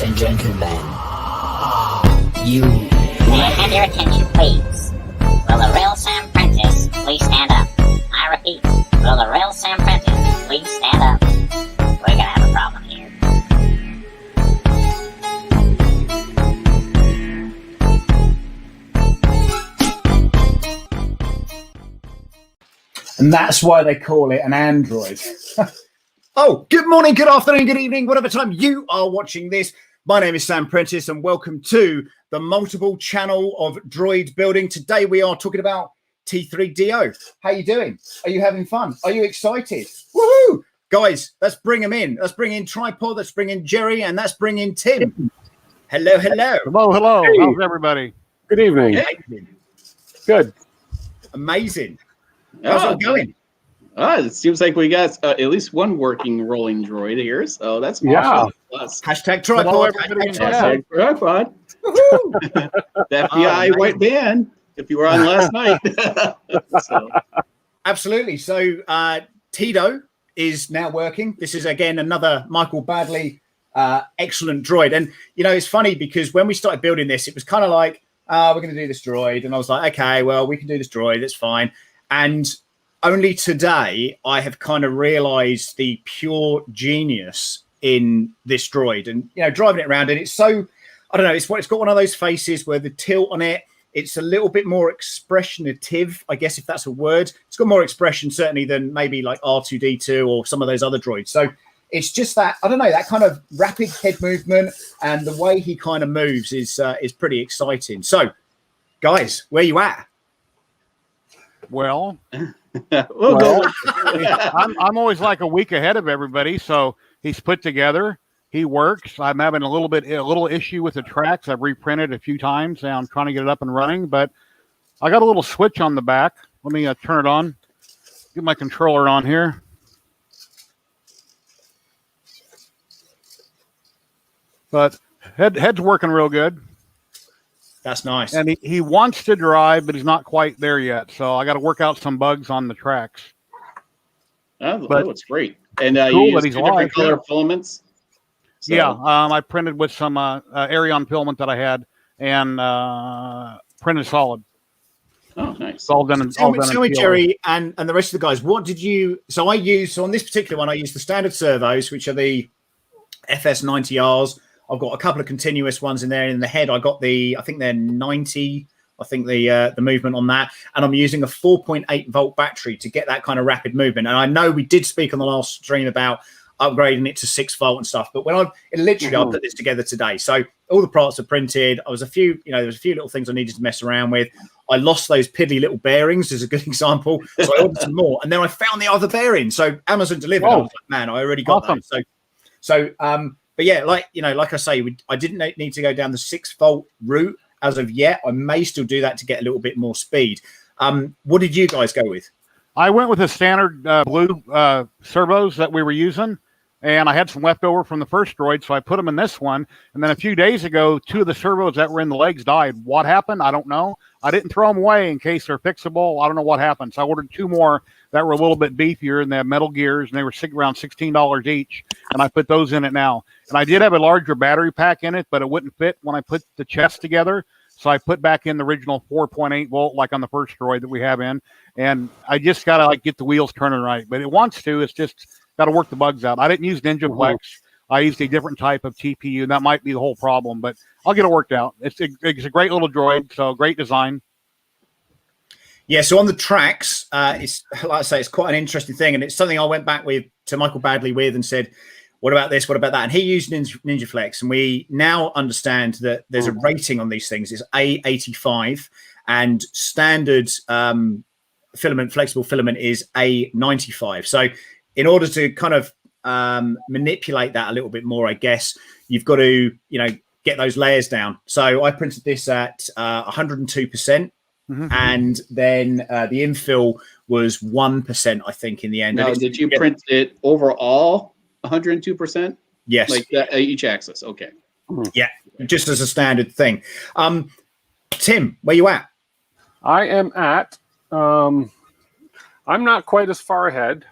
and gentlemen, you... May I have your attention, please? Will the Real Sam Prentice please stand up? I repeat, will the Real Sam Prentice please stand up? We're gonna have a problem here. And that's why they call it an Android. Oh, good morning, good afternoon, good evening, whatever time you are watching this. My name is Sam Prentice and welcome to the multiple channel of Droid building. Today we are talking about T3DO. How you doing? Are you having fun? Are you excited? Woohoo! Guys, let's bring them in. Let's bring in Tripod, let's bring in Jerry, and let's bring in Tim. Hello, hello. Hello, hello. Hey. How's everybody? Good evening. Amazing. Good. Amazing. How's it going? It seems like we got at least one working rolling droid here, so that's Yeah. plus. Hashtag Hello, Tripod. everybody. Hashtag Tripod. Woohoo! The FBI white band, if you were on last night. So, Absolutely. So Tito is now working. This is again another Michael Baddeley excellent droid. And you know, it's funny because when we started building this, it was kind of like, we're going to do this droid, and I was like, okay, well, we can do this droid. That's fine. And only today I have kind of realized the pure genius in this droid, and you know, driving it around, and it's so, I don't know, it's got one of those faces where the tilt on it, it's a little bit more expressionative, I guess, if that's a word. It's got more expression certainly than maybe like R2D2 or some of those other droids. So it's just that, I don't know, that kind of rapid head movement and the way he kind of moves is pretty exciting. So guys, where you at? Well, we'll go. I'm always like a week ahead of everybody. So he's put together. He works. I'm having a little issue with the tracks. I've reprinted a few times and I'm trying to get it up and running, but I got a little switch on the back. Let me turn it on. Get my controller on here. But head's working real good. That's nice. And he wants to drive, but he's not quite there yet. So I got to work out some bugs on the tracks. That But- looks great. And Cool, you but use he's two different alive, color yeah. filaments. So, Yeah, I printed with some Arion filament that I had and printed solid. Oh, nice. It's all done in Tell me, PLA. Jerry, and the rest of the guys, what did you? So on this particular one, I used the standard servos, which are the FS90Rs. I've got a couple of continuous ones in there. In the head, I think they're 90. I think the movement on that, and I'm using a 4.8 volt battery to get that kind of rapid movement. And I know we did speak on the last stream about upgrading it to 6 volt and stuff, but when I put this together today, so all the parts are printed. There was a few little things I needed to mess around with. I lost those piddly little bearings as a good example, so I ordered some more, and then I found the other bearings. So Amazon delivered. I was like, man, I already got Awesome. those. But yeah, like I say, I didn't need to go down the 6 volt route as of yet. I may still do that to get a little bit more speed. What did you guys go with? I went with the standard blue servos that we were using, and I had some left over from the first droid, so I put them in this one. And then a few days ago, 2 of the servos that were in the legs died. What happened? I don't know. I didn't throw them away in case they're fixable. I don't know what happened. So I ordered 2 more that were a little bit beefier, and they have metal gears, and they were around $16 each. And I put those in it now. And I did have a larger battery pack in it, but it wouldn't fit when I put the chest together. So I put back in the original 4.8 volt, like on the first droid that we have in. And I just got to get the wheels turning right. But it wants to. It's just got to work the bugs out. I didn't use Ninja Flex. I used a different type of TPU, and that might be the whole problem. But I'll get it worked out. It's a great little droid, so great design. Yeah, so on the tracks, it's like I say, it's quite an interesting thing, and it's something I went back to Michael Baddeley with and said, what about this? What about that? And he used Ninja Flex, and we now understand that there's a rating on these things. It's A85, and standard flexible filament is A95. So in order to kind of manipulate that a little bit more, I guess you've got to, get those layers down. So I printed this at 102%. And then the infill was 1%, I think, in the end. Now, did you print it overall 102%? Yes. Like each axis. Okay. Yeah, just as a standard thing. Tim, where you at? I am at, I'm not quite as far ahead.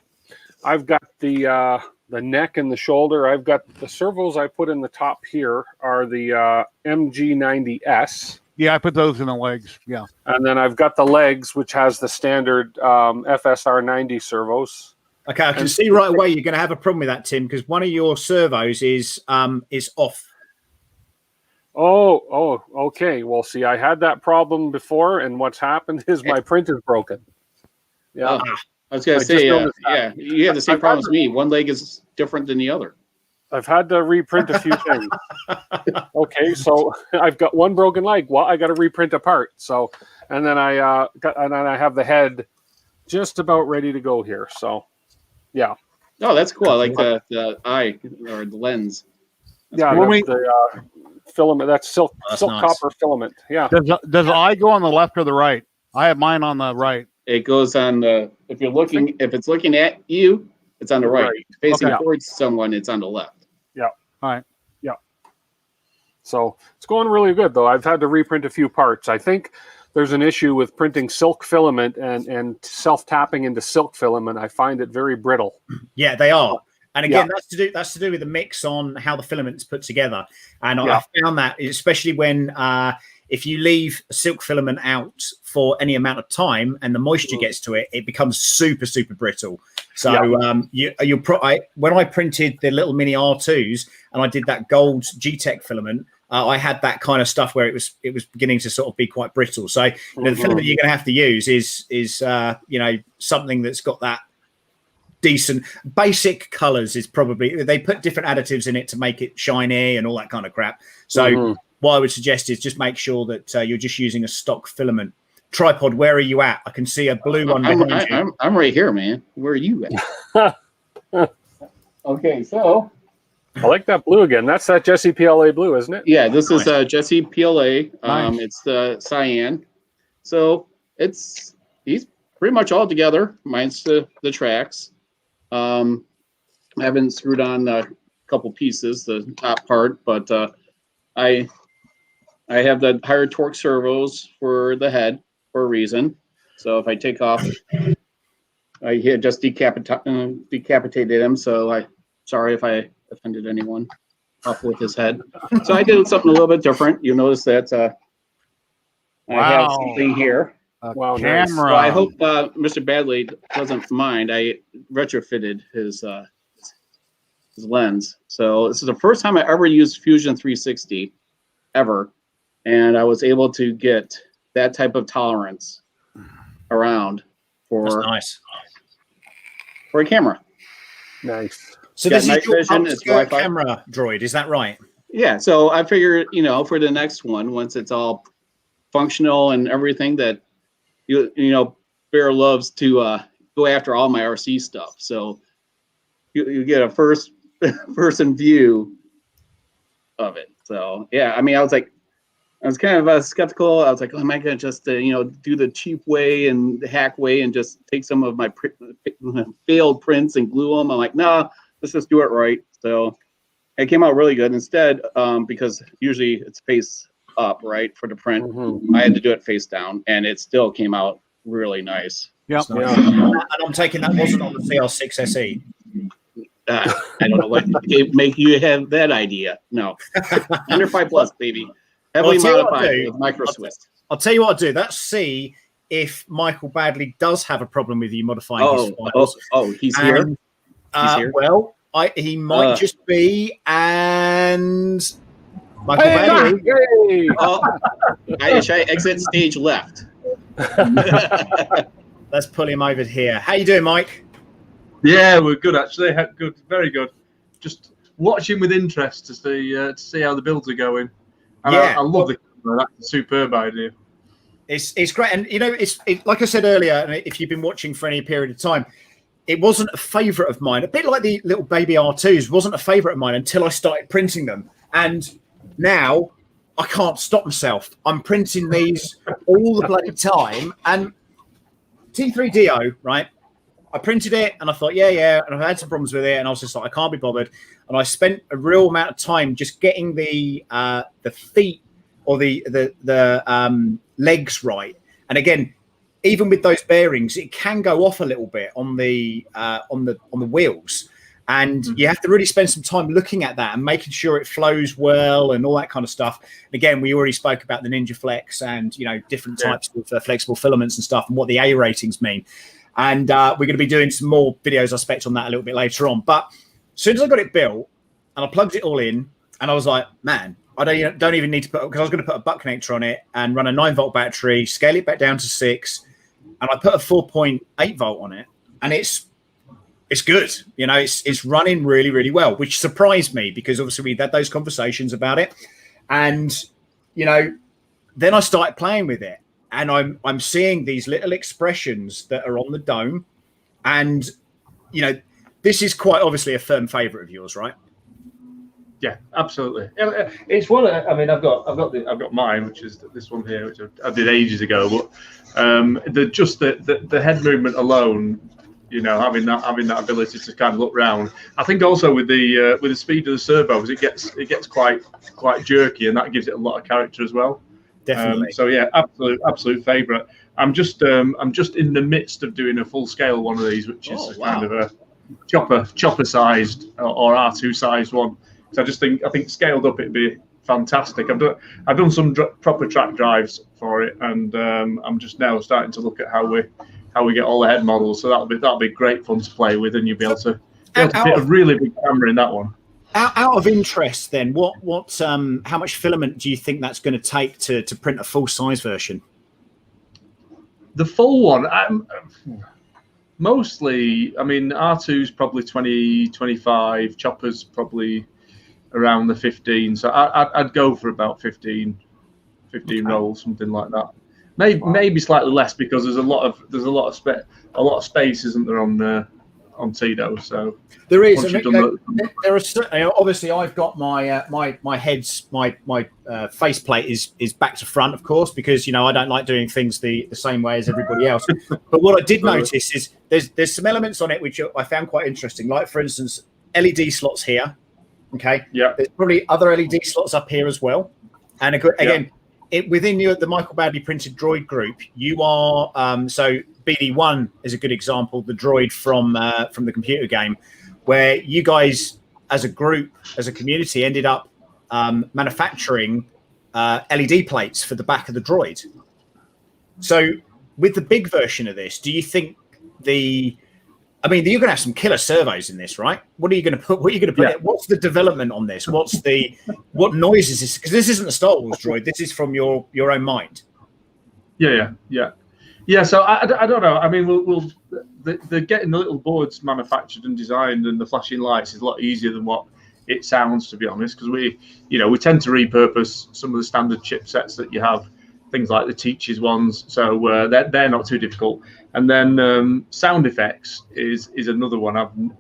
I've got the neck and the shoulder. I've got the servos I put in the top here are the MG90S. Yeah, I put those in the legs. Yeah. And then I've got the legs, which has the standard FSR90 servos. Okay, I can see right away you're going to have a problem with that, Tim, because one of your servos is off. Oh, okay. Well, see, I had that problem before, and what's happened is my print is broken. Yeah. I was going to say, yeah, you have the same problem as me. One leg is different than the other. I've had to reprint a few things. Okay, so I've got one broken leg. Well, I got to reprint a part. So, and then I have the head just about ready to go here. So, yeah. Oh, that's cool. I like the eye or the lens. That's the filament. That's silk nice. copper filament. Yeah. Does the eye go on the left or the right? I have mine on the right. It goes on the. If it's looking at you, it's on the right. Right. Facing Okay. towards someone, it's on the left. Yeah. All right. Yeah. So it's going really good, though. I've had to reprint a few parts. I think there's an issue with printing silk filament and self-tapping into silk filament. I find it very brittle. Yeah, they are. And again, that's to do with the mix on how the filament's put together. And I found that, especially when if you leave a silk filament out for any amount of time and the moisture gets to it, it becomes super, super brittle. So when I printed the little mini R2s and I did that gold ZYLTECH filament, I had that kind of stuff where it was beginning to sort of be quite brittle. So the filament you're going to have to use is something that's got that decent basic colors. Is probably, they put different additives in it to make it shiny and all that kind of crap. So what I would suggest is just make sure that you're just using a stock filament. Tripod, where are you at? I can see a blue one behind you. I'm right here, man. Where are you at? Okay, so I like that blue again. That's that Jesse PLA blue, isn't it? yeah, this is Jesse PLA. Nice. It's the cyan. So he's pretty much all together. Mine's the tracks. I haven't screwed on a couple pieces, the top part, but I have the higher torque servos for the head for a reason. So if I take off, I had just decapitated him. So sorry if I offended anyone off with his head. So I did something a little bit different. You notice that I have something here. Wow, Camera. nice. So I hope Mr. Baddeley doesn't mind. I retrofitted his lens. So this is the first time I ever used Fusion 360 ever, and I was able to get that type of tolerance around That's nice. for a camera. Nice. So Got this night is your vision, it's upskirt Wi-Fi. camera, Droid. Is that right? Yeah, so I figured, for the next one, once it's all functional and everything, that Bear loves to go after all my RC stuff. So you get a first person view of it. So yeah, I mean, I was kind of skeptical. I was like, oh, am I gonna just do the cheap way and the hack way and just take some of my failed prints and glue them? I'm like, no, let's just do it right. So it came out really good. Instead, because usually it's face up, right, for the print, I had to do it face down, and it still came out really nice. Yep. Nice. And I'm taking that wasn't on the CR6 SE. I don't know what make you have that idea. No, under 5+, baby. Heavily modified with micro Swiss. I'll tell you what I'll do. Let's see if Michael Baddeley does have a problem with you modifying his files. He's here. He's here. Well, he might just be, and Michael Baddeley. Hey! I exit stage left. Let's pull him over here. How you doing, Mike? Yeah, we're good actually. Good, very good. Just watching with interest to see how the builds are going. And I love the camera. That's a superb idea. It's great, and it's like I said earlier. And if you've been watching for any period of time, it wasn't a favourite of mine. A bit like the little baby R2s, wasn't a favourite of mine until I started printing them, and now I can't stop myself. I'm printing these all the bloody time, and T3DO, right? I printed it and I thought, yeah, and I had some problems with it, and I was just like, I can't be bothered. And I spent a real amount of time just getting the feet or the legs right. And again, even with those bearings, it can go off a little bit on the wheels. And you have to really spend some time looking at that and making sure it flows well and all that kind of stuff. And again, we already spoke about the Ninja Flex and, you know, different types of flexible filaments and stuff and what the A ratings mean. And we're going to be doing some more videos, I expect, on that a little bit later on. But as soon as I got it built and I plugged it all in, and I was like, man, I don't even need to put, because I was going to put a butt connector on it and run a 9-volt battery, scale it back down to 6, and I put a 4.8 volt on it, and it's good. You know, it's running really, really well, which surprised me because obviously we had those conversations about it. And, you know, then I started playing with it, and I'm seeing these little expressions that are on the dome. And, you know, this is quite obviously a firm favorite of yours, right? Yeah, absolutely. It's one. I mean, I've got mine, which is this one here, which I did ages ago. But the head movement alone, you know, having that ability to kind of look round. I think also with the speed of the servos, it gets quite jerky, and that gives it a lot of character as well. Definitely. So yeah, absolute favorite. I'm just in the midst of doing a full scale one of these, which is kind of a chopper sized or R2 sized one. So I think scaled up it'd be fantastic. I've done some proper track drives for it, and I'm just now starting to look at how we get all the head models. So that'll be great fun to play with, and you'll be able to fit a really big camera in that one. Out of interest, then, how much filament do you think that's going to take to print a full size version? The full one, mostly. I mean, R2's probably 20, 25. Chopper's probably around the 15, so I'd go for about 15 rolls, something like that. Maybe slightly less, because there's a lot of space, isn't there, on Tito? So there is. There are obviously. I've got my my faceplate is back to front, of course, because you know I don't like doing things the same way as everybody else. But what I did notice is there's some elements on it which I found quite interesting. Like for instance, LED slots here. Okay. Yeah. There's probably other LED slots up here as well. And again, within the Michael Baddeley printed Droid group, you are so BD1 is a good example. The Droid from the computer game, where you guys as a group, as a community, ended up manufacturing LED plates for the back of the Droid. So with the big version of this, do you think I mean, you're going to have some killer servos in this, right? What are you going to put? What's the development on this? What noise is this? Because this isn't a Star Wars Droid. This is from your own mind. Yeah. So I don't know. I mean, the getting the little boards manufactured and designed and the flashing lights is a lot easier than what it sounds, to be honest. Because we tend to repurpose some of the standard chipsets that you have, things like the Teachers ones. So they're not too difficult. And then sound effects is another one.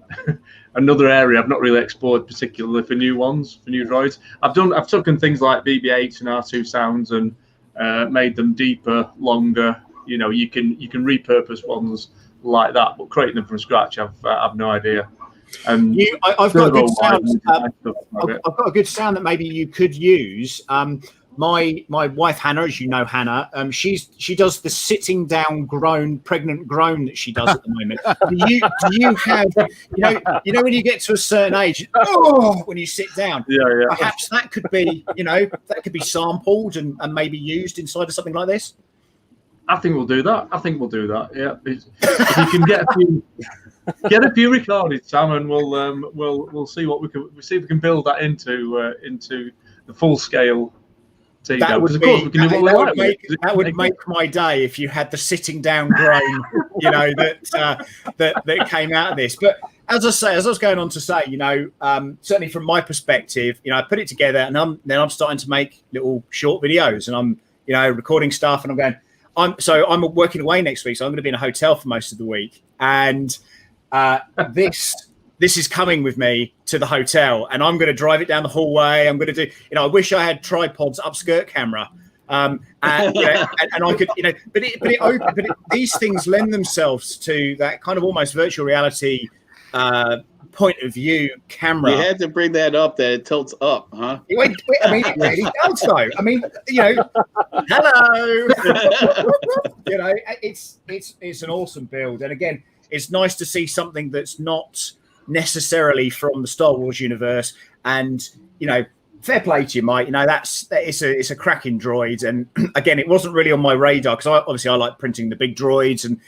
Another area I've not really explored particularly for new ones, for new droids. I've taken things like BB-8 and R2 sounds and made them deeper, longer. You know, you can repurpose ones like that, but creating them from scratch, I've no idea. And I've got a good sound. I've got a good sound that maybe you could use. My wife Hannah, as you know, Hannah, she does the sitting down pregnant groan that she does at the moment. Do you have you know when you get to a certain age, when you sit down, perhaps that could be sampled and maybe used inside of something like this. I think we'll do that. Yeah, if you can get a few recorded, Sam, and we'll see what we can build that into the full scale. That would make my day if you had the sitting down groan, that came out of this. But as I was going on to say, certainly from my perspective, I put it together, and I'm starting to make little short videos, and I'm recording stuff, and I'm going. I'm working away next week, so I'm going to be in a hotel for most of the week, and this is coming with me to the hotel, and I'm going to drive it down the hallway. I'm going to do, I wish I had tripods, upskirt camera, and I could, but these things lend themselves to that kind of almost virtual reality point of view camera. You had to bring that up, that it tilts up, huh? Wait, I mean, it really does, though. I mean, hello. It's an awesome build, and again, it's nice to see something that's not necessarily from the Star Wars universe. And, you know, fair play to you, Mike. You know, it's a cracking droid. And again, it wasn't really on my radar because I like printing the big droids. And,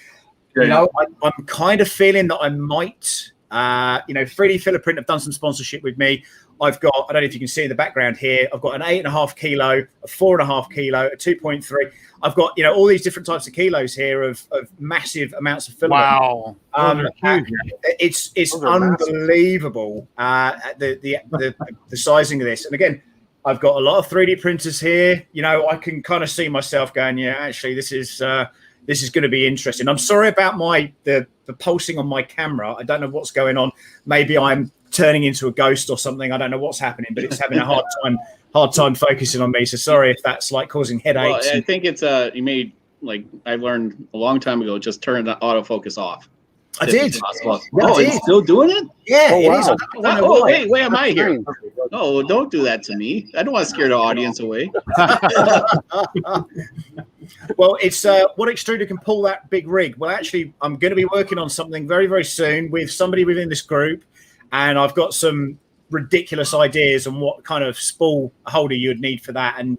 you know, I'm kind of feeling that I might, 3D Filler Print have done some sponsorship with me. I've got, I don't know if you can see in the background here, I've got an 8.5 kilo, a 4.5 kilo, a 2.3. I've got, all these different types of kilos here of massive amounts of filament. Wow. It's unbelievable, the sizing of this. And again, I've got a lot of 3D printers here. I can kind of see myself going, yeah, actually, this is going to be interesting. I'm sorry about the pulsing on my camera. I don't know what's going on. Maybe I'm turning into a ghost or something. I don't know what's happening, but it's having a hard time focusing on me. So sorry if that's like causing headaches. Well, I think it's you made, like I learned a long time ago, just turn the autofocus off. I did. It's still doing it? Yeah, it is. Wait, where am I here? No, don't do that to me. I don't want to scare the audience away. Well, it's what extruder can pull that big rig. Well, actually, I'm going to be working on something very, very soon with somebody within this group, and I've got some ridiculous ideas on what kind of spool holder you would need for that. And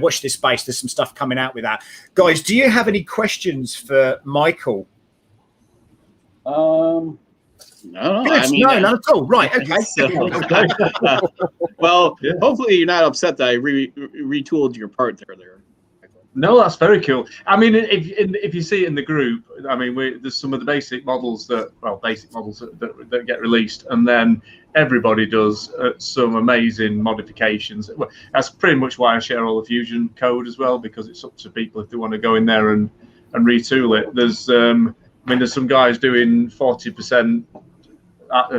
watch this space. There's some stuff coming out with that. Guys, do you have any questions for Michael? No, none at all. Right, okay. Well, hopefully you're not upset that I retooled your part there. No, that's very cool. I mean, if you see it in the group, I mean, there's some of the basic models that get released, and then everybody does some amazing modifications. That's pretty much why I share all the Fusion code as well, because it's up to people if they want to go in there and retool it. There's some guys doing 40%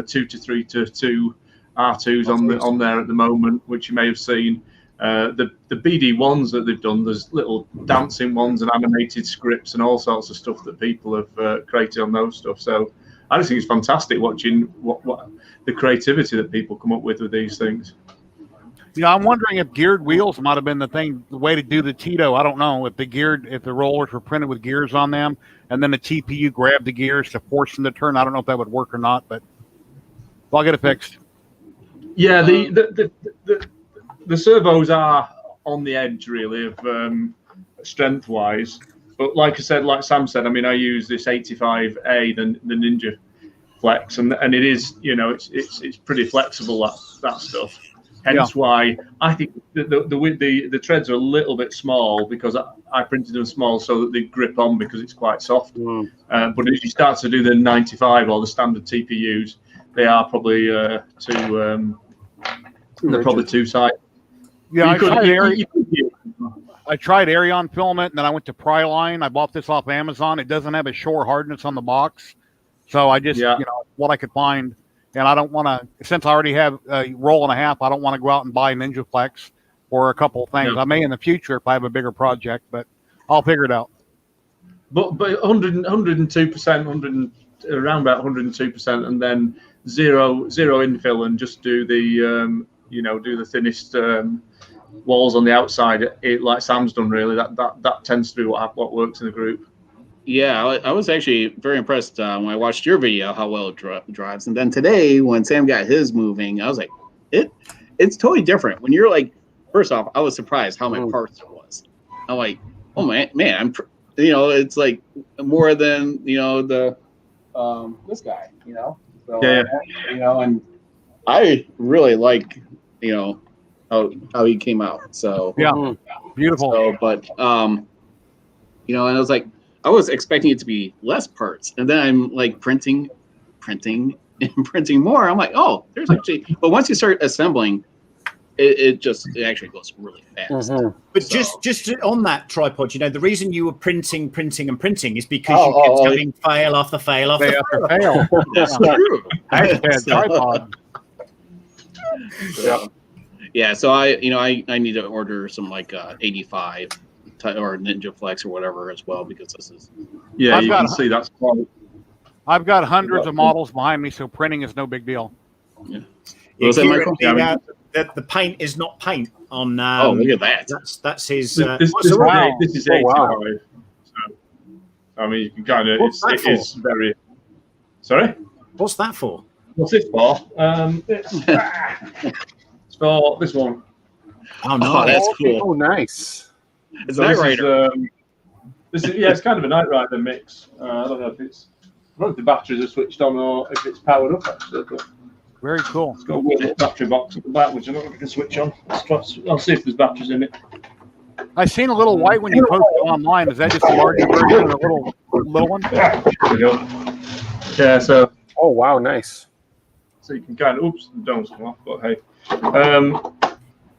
2 to 3 to 2 R2s on there at the moment, which you may have seen. The BD ones that they've done, there's little dancing ones and animated scripts and all sorts of stuff that people have created on those stuff. So I just think it's fantastic watching what the creativity that people come up with these things. I'm wondering if geared wheels might have been the way to do the Tito. I don't know if the rollers were printed with gears on them, and then the TPU grabbed the gears to force them to turn. I don't know if that would work or not, but I'll get it fixed. Yeah, the servos are on the edge really of strength wise, but like I said, like Sam said, I mean, I use this 85A, the Ninja Flex, and it is, it's pretty flexible, that stuff. Hence why I think the treads are a little bit small, because I printed them small so that they grip on, because it's quite soft. But as you start to do the 95 or the standard TPUs, they are probably too tight. Yeah, I tried Arion filament, and then I went to Pryline. I bought this off Amazon. It doesn't have a shore hardness on the box, so I just what I could find. And I don't want to, since I already have a roll and a half, I don't want to go out and buy Ninja Flex or a couple of things. I may in the future if I have a bigger project, but I'll figure it out. But 102%, around about 102%, and then zero infill, and just do the do the thinnest walls on the outside, like Sam's done. Really, that tends to be what works in the group. Yeah, I was actually very impressed when I watched your video how well it drives, and then today when Sam got his moving, I was like, it's totally different. When you're like, first off, I was surprised how many parts there was. I'm like, oh man, it's like more than this guy, So, and I really like how he came out. So beautiful. So, but and I was like, I was expecting it to be less parts, and then I'm like printing more. I'm like, oh, there's actually. But once you start assembling, it actually goes really fast. But just on that tripod, the reason you were printing is because you kept having fail after fail after fail. That's true. Tripod. Yeah. So I need to order some like 85. Or Ninja Flex or whatever as well, because this is you can see that's quite. I've got hundreds of models behind me, so printing is no big deal. Yeah. What was that, Michael? The paint is not paint on. Look at that. That's his. This is 85. So, I mean, you can kind of. It is very. Sorry. What's that for? What's this for? It's for this one. Oh, Oh, no. that's cool. Oh, nice. It's So Knight this Rider. This is it's kind of a Knight Rider mix. I don't know if the batteries are switched on or if it's powered up actually. But Very cool. it's got a weird little battery box at the back, which I don't know if I can switch on. I'll see if there's batteries in it. I seen a little white when you posted it online. Is that just a larger version of the little one? There we go. Yeah, so Oh, wow, nice. you can kind of oops, the dome's come off, but hey.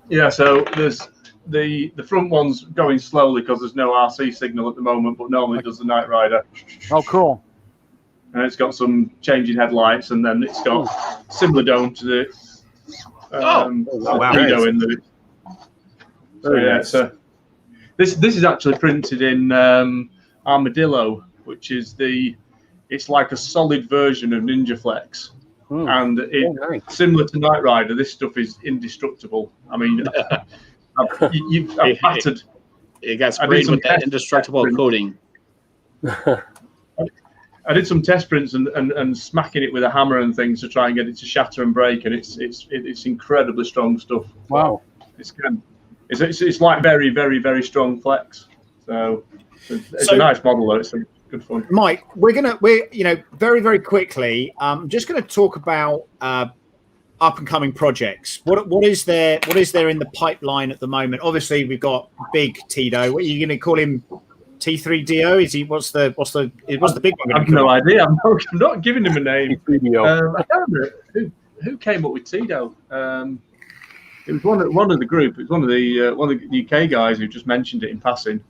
Yeah, so there's the front one's going slowly because there's no RC signal at the moment, but normally it does the Knight Rider. Oh, cool. And it's got some changing headlights, and then it's got similar dome to the wow. Tido in the. So Very yeah, nice. so this is actually printed in Armadillo, which is it's like a solid version of Ninja Flex, and Oh, nice. similar to Knight Rider, this stuff is indestructible. I mean, I've battered. It got I did sprayed some with that test indestructible print. coating. I did some test prints and smacking it with a hammer and things to try and get it to shatter and break, and it's incredibly strong stuff. Wow. It's like very, very, very strong flex. So it's a nice model though. It's good fun. Mike, we're very, very quickly. Just going to talk about up and coming projects. What is there in the pipeline at the moment? Obviously, we've got Big Tito. What are you going to call him? T3DO? Is he? What's the big one? I have no idea. I'm not giving him a name. Video. I can't remember who came up with Tito. It was one of the group. It was one of the UK guys who just mentioned it in passing.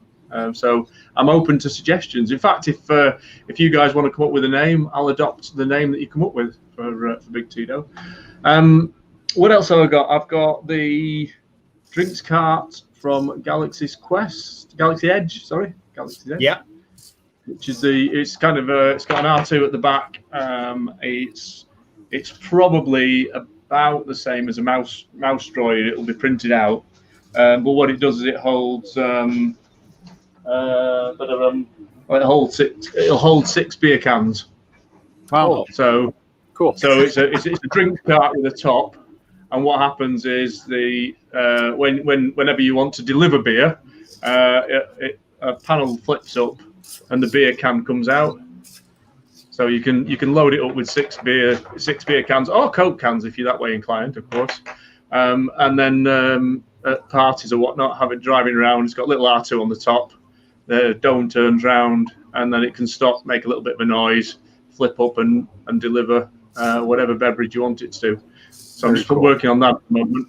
So I'm open to suggestions. In fact, if you guys want to come up with a name, I'll adopt the name that you come up with for Big Tito. What else have I got? I've got the drinks cart from Galaxy's Edge. Yeah. Which is it's got an R2 at the back. It's probably about the same as a mouse droid. It'll be printed out, but what it does is it holds it'll hold 6 beer cans. Wow. So Cool. so it's a drink cart with a top, and what happens is whenever you want to deliver beer, a panel flips up and the beer can comes out. So you can load it up with 6 beer cans or Coke cans if you're that way inclined, of course. And then at parties or whatnot, have it driving around. It's got a little R2 on the top. The dome turns round, and then it can stop, make a little bit of a noise, flip up, and deliver whatever beverage you want it to do. So I'm just working on that at the moment.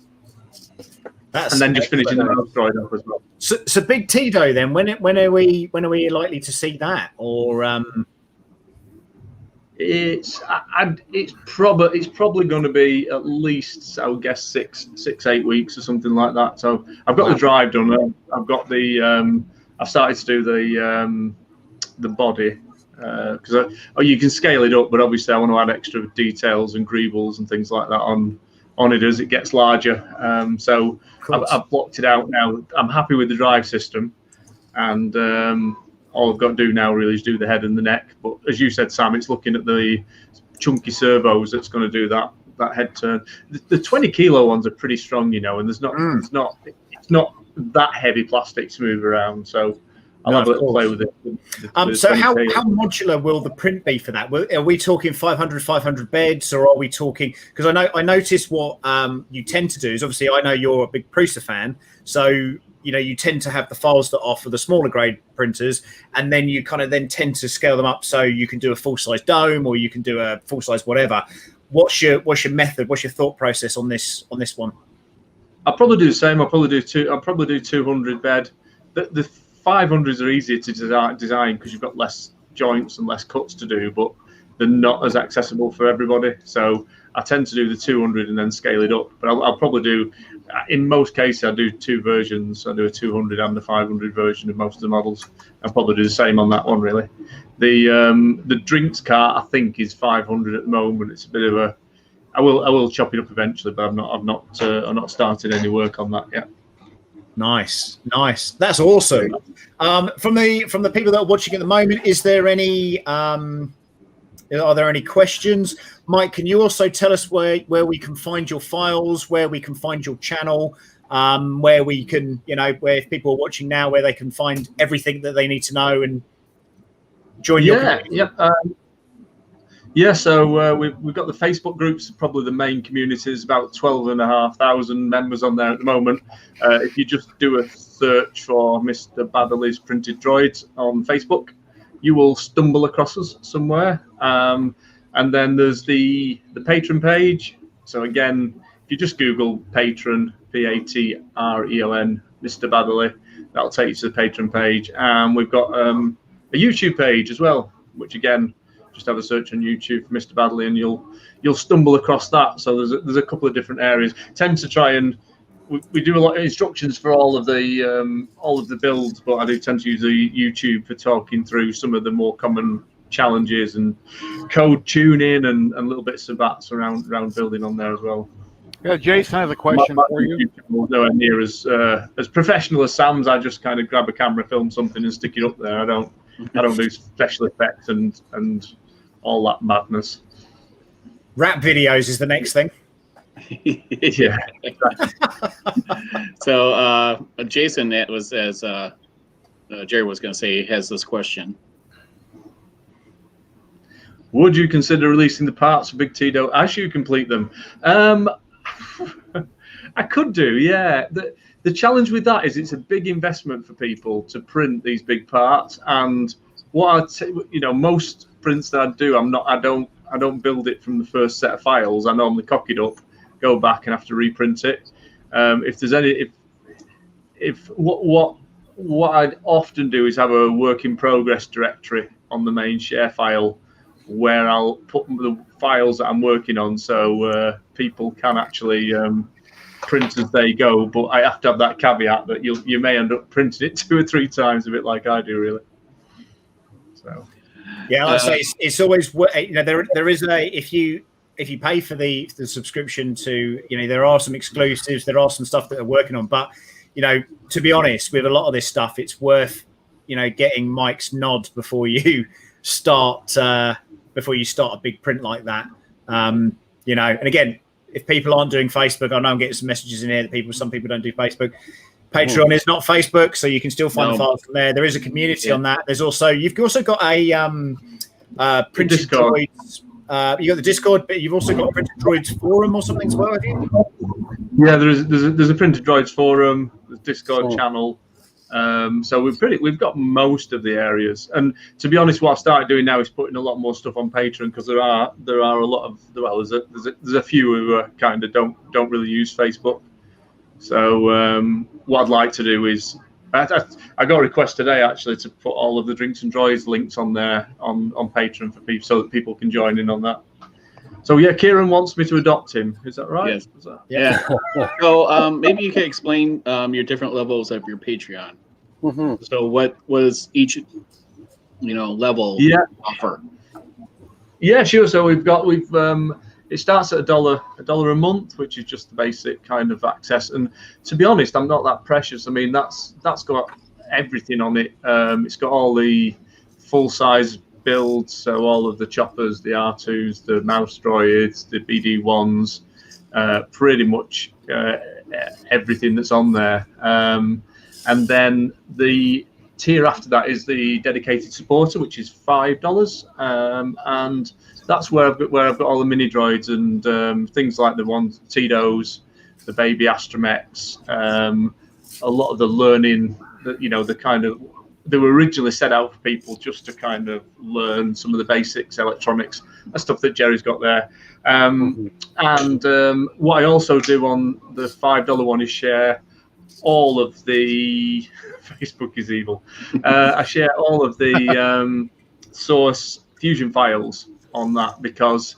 And then just finishing the mouse droid up as well. So Big Tito then. When are we likely to see that? Or it's probably going to be at least, I would guess 6-8 weeks or something like that. So I've got the drive done. I've got I've started to do the body because you can scale it up, but obviously I want to add extra details and greebles and things like that on it as it gets larger. So I've blocked it out now. I'm happy with the drive system, and all I've got to do now really is do the head and the neck. But as you said, Sam, it's looking at the chunky servos that's going to do that head turn. The 20 kilo ones are pretty strong, and it's not that heavy plastic to move around. So I'll have a little play with it. So how modular will the print be for that? Are we talking 500 beds, or are we talking? Because I noticed what you tend to do is, obviously I know you're a big Prusa fan, so you tend to have the files that are for the smaller grade printers, and then you kind of tend to scale them up so you can do a full size dome or you can do a full size whatever. What's your method? What's your thought process on this one? I'll probably do the same. I'll probably do 200 bed. The 500s are easier to design because you've got less joints and less cuts to do, but they're not as accessible for everybody. So I tend to do the 200 and then scale it up. But I'll probably do, in most cases, I do 2 versions. I do a 200 and a 500 version of most of the models. I'll probably do the same on that one, really. The drinks cart, I think, is 500 at the moment. It's a bit of a, I will chop it up eventually, but I've not started any work on that yet. Nice. That's awesome. From the people that are watching at the moment, is there any? Are there any questions? Mike, can you also tell us where we can find your files, where we can find your channel, where we can, where if people are watching now, where they can find everything that they need to know and join your community? So we've got the Facebook groups, probably the main communities, about 12,500 members on there at the moment. If you just do a search for Mr. Baddeley's Printed Droids on Facebook, you will stumble across us somewhere. And then there's the Patreon page. So again, if you just Google Patreon, Patreon, Mr. Baddeley, that'll take you to the Patreon page. And we've got a YouTube page as well, which again, just have a search on YouTube for Mr. Baddeley, and you'll stumble across that. So there's a couple of different areas. Tend to try and we do a lot of instructions for all of the builds, but I do tend to use the YouTube for talking through some of the more common challenges and code tuning and little bits of that around building on there as well. Yeah, Jason has a question for you. Nowhere near as professional as Sam's. I just kind of grab a camera, film something, and stick it up there. I don't do special effects and all that madness. Rap videos is the next thing. Yeah. So Jason, that was as Jerry was going to say, has this question. Would you consider releasing the parts for Big Tito as you complete them? I could do, yeah. The challenge with that is it's a big investment for people to print these big parts, and most prints that I do, I don't build it from the first set of files. I normally cock it up, go back, and have to reprint it. What I'd often do is have a work in progress directory on the main share file, where I'll put the files that I'm working on, so people can actually print as they go. But I have to have that caveat that you may end up printing it 2 or 3 times, a bit like I do, really. So yeah, like I say, it's always there is if you pay for the subscription to there are some exclusives, there are some stuff that they're working on, but to be honest, with a lot of this stuff, it's worth getting Mike's nod before you start a big print like that. And again, if people aren't doing Facebook, I know I'm getting some messages in here that some people don't do Facebook. Patreon is not Facebook, so you can still find the files from there. There is a community on that. You've also got a printed Discord. Droids. You got the Discord, but you've also got a printed Droids forum or something as well, have you? Yeah, there's a printed Droids forum, there's Discord channel. So we've got most of the areas, and to be honest, what I've started doing now is putting a lot more stuff on Patreon, because there are a lot of there's a few who kind of don't really use Facebook. So what I'd like to do is I got a request today actually to put all of the Drinks and Droids links on there on Patreon for people, so that people can join in on that. So yeah, Kieran wants me to adopt him. Is that right? Yes. Yeah. So maybe you can explain your different levels of your Patreon. Mm-hmm. So what was each level offer? Yeah, sure. So we've it starts at $1 a month, which is just the basic kind of access. And to be honest, I'm not that precious. I mean, that's got everything on it. It's got all the full size builds, so all of the choppers, the R2s, the mouse droids, the BD1s, pretty much everything that's on there. And then the tier after that is the dedicated supporter, which is $5, and that's where I've got all the mini droids and things like the ones Tito's, the baby astromechs, a lot of the learning that the kind of they were originally set out for people just to kind of learn some of the basics, electronics, and stuff that Jerry's got there. And what I also do on the $5 one is share all of the Facebook is evil. I share all of the source Fusion files on that, because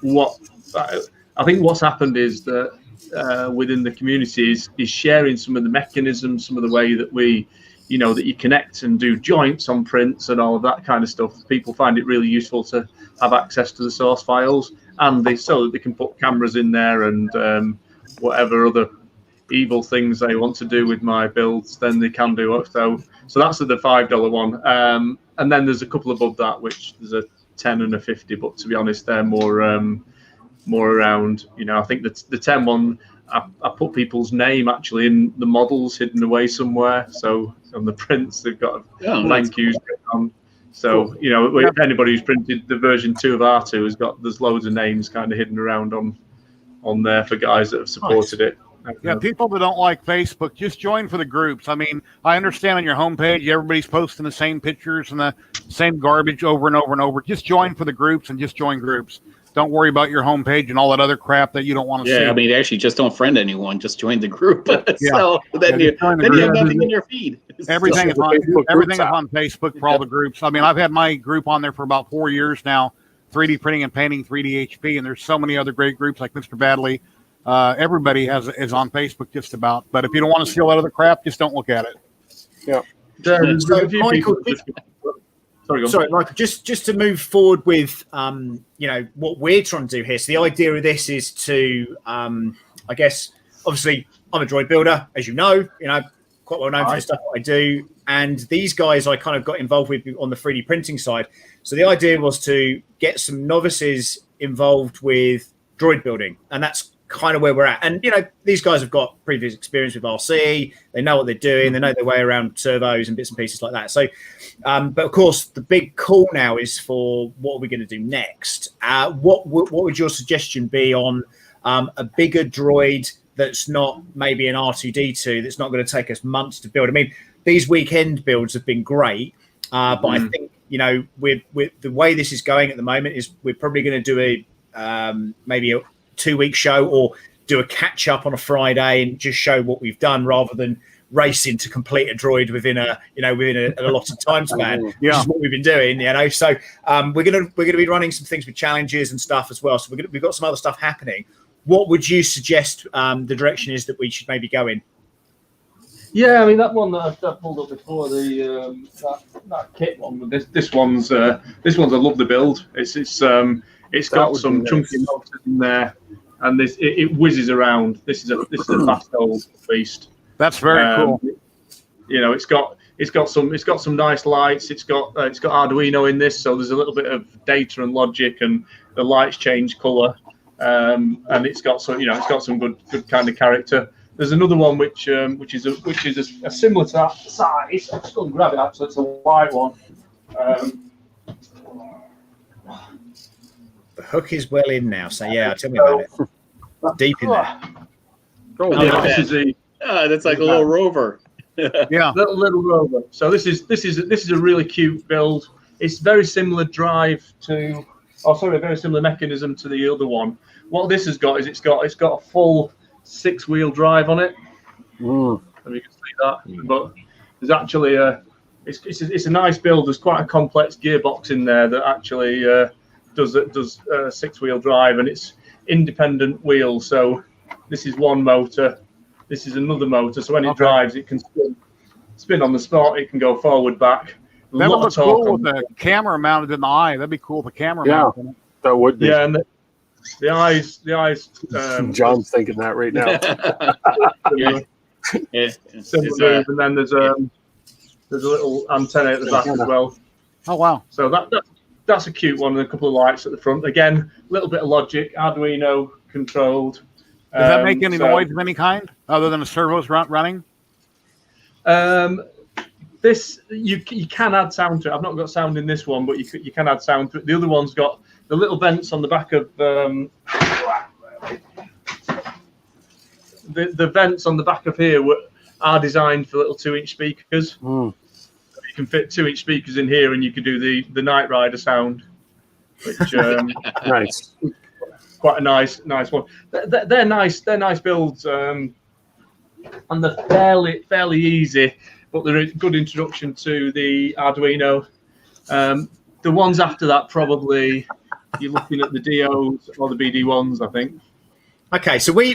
I think what's happened is that within the community is sharing some of the mechanisms, some of the way that we that you connect and do joints on prints and all of that kind of stuff. People find it really useful to have access to the source files, and so that they can put cameras in there and whatever other evil things they want to do with my builds, then they can do it. So that's the $5 one. And then there's a couple above that, which there's a 10 and a 50, but to be honest, they're more more around. I think that the 10 one, I put people's name actually in the models hidden away somewhere. So on the prints, they've got thank yous on. So, if anybody who's printed the version 2 of R2 there's loads of names kind of hidden around on there for guys that have supported it. Yeah, people that don't like Facebook, just join for the groups. I mean, I understand on your homepage, everybody's posting the same pictures and the same garbage over and over and over. Just join for the groups and just join groups. Don't worry about your homepage and all that other crap that you don't want to see. Yeah, I mean, actually, just don't friend anyone. Just join the group. So then you have nothing in your feed. Everything is on Facebook for all the groups. I mean, I've had my group on there for about 4 years now, 3D printing and painting, 3D HP, and there's so many other great groups like Mr. Baddeley. Everybody is on Facebook just about. But if you don't want to see all that other crap, just don't look at it. Yeah. Sorry, Michael, just to move forward with what we're trying to do here. So the idea of this is to I guess obviously I'm a droid builder, as you know, quite well known for the stuff I do. And these guys I kind of got involved with on the 3D printing side. So the idea was to get some novices involved with droid building, and that's kind of where we're at. And these guys have got previous experience with RC, they know what they're doing, they know their way around servos and bits and pieces like that. So but of course the big call now is for what are we going to do next. What would your suggestion be on a bigger droid that's not maybe an R2D2, that's not going to take us months to build? I mean, these weekend builds have been great, but I think with the way this is going at the moment is we're probably going to do maybe a 2-week show, or do a catch up on a Friday and just show what we've done, rather than racing to complete a droid within a allotted time span, which is what we've been doing. So we're gonna be running some things with challenges and stuff as well. So we've got some other stuff happening. What would you suggest the direction is that we should maybe go in? Yeah, I mean that one that I pulled up before, that kit one. This one's I love the build. It's got some chunky motors in there, and it whizzes around. This is a fast old beast. That's very cool. It's got some nice lights. It's got Arduino in this, so there's a little bit of data and logic, and the lights change color. And it's got some good kind of character. There's another one which is a similar to that size. I'm just going to grab it actually. It's a white one. The hook is well in now, so tell me about it. Deep in there. That's like a little rover. little rover. So this is a really cute build. It's very similar very similar mechanism to the other one. What this has got is it's got a full 6-wheel drive on it. If you can see that, but there's actually it's a nice build. There's quite a complex gearbox in there that actually does 6-wheel drive, and it's independent wheels. So this is one motor, this is another motor. So when it drives, it can spin on the spot. It can go forward, back. That would look cool with the camera mounted in the eye. That'd be cool with the camera mounted in it. That would be. Yeah, and the eyes. John's thinking that right now. And then there's a little antenna at the back as well. Oh wow! So that's a cute one, and a couple of lights at the front. Again, a little bit of logic, Arduino controlled. Does that make any noise of any kind other than the servos running? This you can add sound to it. I've not got sound in this one, but you can add sound to it. The other one's got the little vents on the back of the vents on the back of here are designed for little 2-inch speakers. You can fit 2-inch speakers in here, and you can do the Knight Rider sound, which nice, quite a nice one. They're nice builds, and they're fairly easy. But they're a good introduction to the Arduino. The ones after that, probably you're looking at the DOs or the BD1s, I think. Okay, so we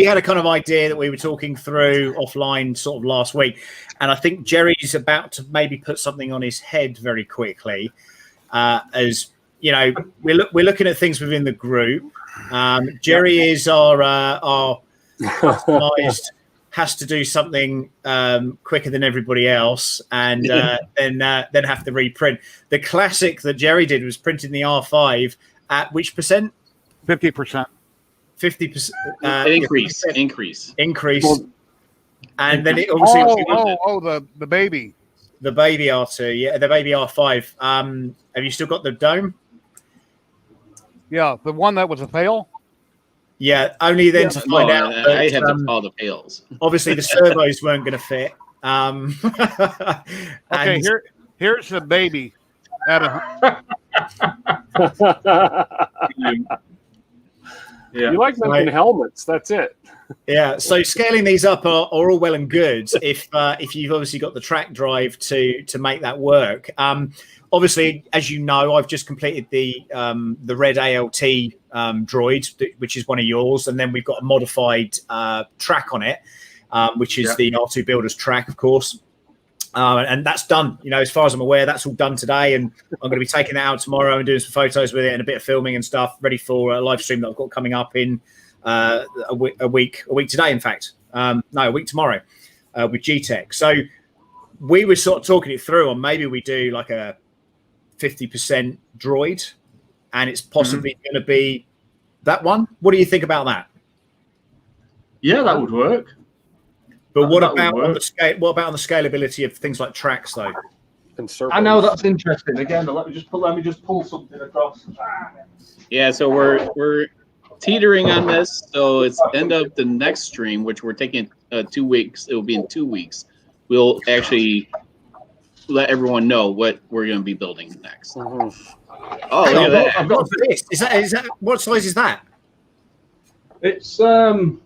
had a kind of idea that we were talking through offline sort of last week, and I think Jerry's about to maybe put something on his head very quickly. As you know, we're looking at things within the group. Jerry is our customized. Has to do something quicker than everybody else, and then have to reprint. The classic that Jerry did was printing the R5 at which percent? 50%. 50%. Increase. Well, and then it obviously the baby. The baby R2, yeah, the baby R5. Have you still got the dome? Yeah, the one that was a fail. Yeah, only then to find out. That, I have all the fails. Obviously, the servos weren't going to fit. Okay, here's the baby. Yeah. You like making helmets. That's it. Yeah. So scaling these up are all well and good if you've obviously got the track drive to make that work. Obviously, as you know, I've just completed the red ALT droid, which is one of yours, and then we've got a modified track on it, which is the R2 Builders track, of course. And that's done. You know, as far as I'm aware, that's all done today, and I'm going to be taking that out tomorrow and doing some photos with it and a bit of filming and stuff, ready for a live stream that I've got coming up in a week today. In fact, no, a week tomorrow with GTech. So we were sort of talking it through on maybe we do like a 50% droid, and it's possibly going to be that one. What do you think about that? Yeah, that would work. But what about on the scale? What about on the scalability of things like tracks, though? I know that's interesting. Again, let me just pull something across. Yeah, so we're teetering on this. So it's end of the next stream, which we're taking 2 weeks. It will be in 2 weeks. We'll actually let everyone know what we're going to be building next. Mm-hmm. Oh, look at that! I've got this. Is that what size is that? It's that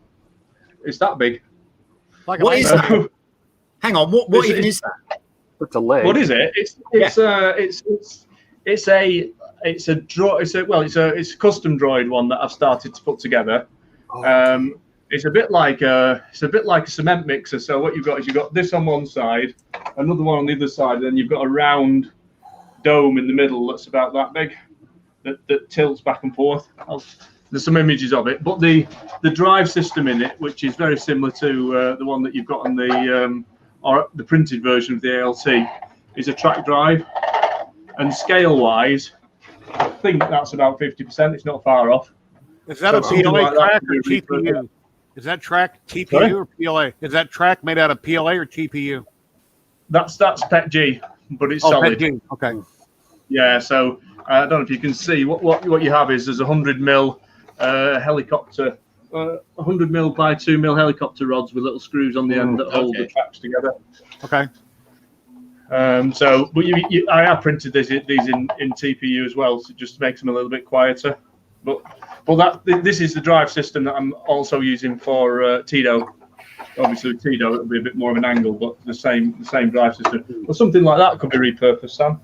big. Like what is that? Hang on, what even is that? It's a leg. What is it? It's a custom droid one that I've started to put together. It's a bit like a cement mixer. So what you've got is you've got this on one side, another one on the other side, and then you've got a round dome in the middle that's about that big that tilts back and forth. There's some images of it, but the drive system in it, which is very similar to the one that you've got on the printed version of the ALT, is a track drive. And scale-wise, I think that's about 50%. It's not far off. Is that a PLA track or TPU? Is that track TPU or PLA? Is that track made out of PLA or TPU? That's PETG, but it's solid. PETG. Okay. Yeah. So I don't know if you can see what you have is there's 100 mil helicopter, 100 mil by 2 mil helicopter rods with little screws on the end that hold the tracks together. Okay. So, but I have printed these in TPU as well, so just makes them a little bit quieter. But this is the drive system that I'm also using for Tito. Obviously, with Tito it'll be a bit more of an angle, but the same drive system. Well, something like that could be repurposed, Sam.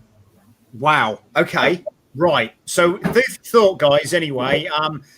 Wow. Okay. Right. So food for thought, guys. Anyway,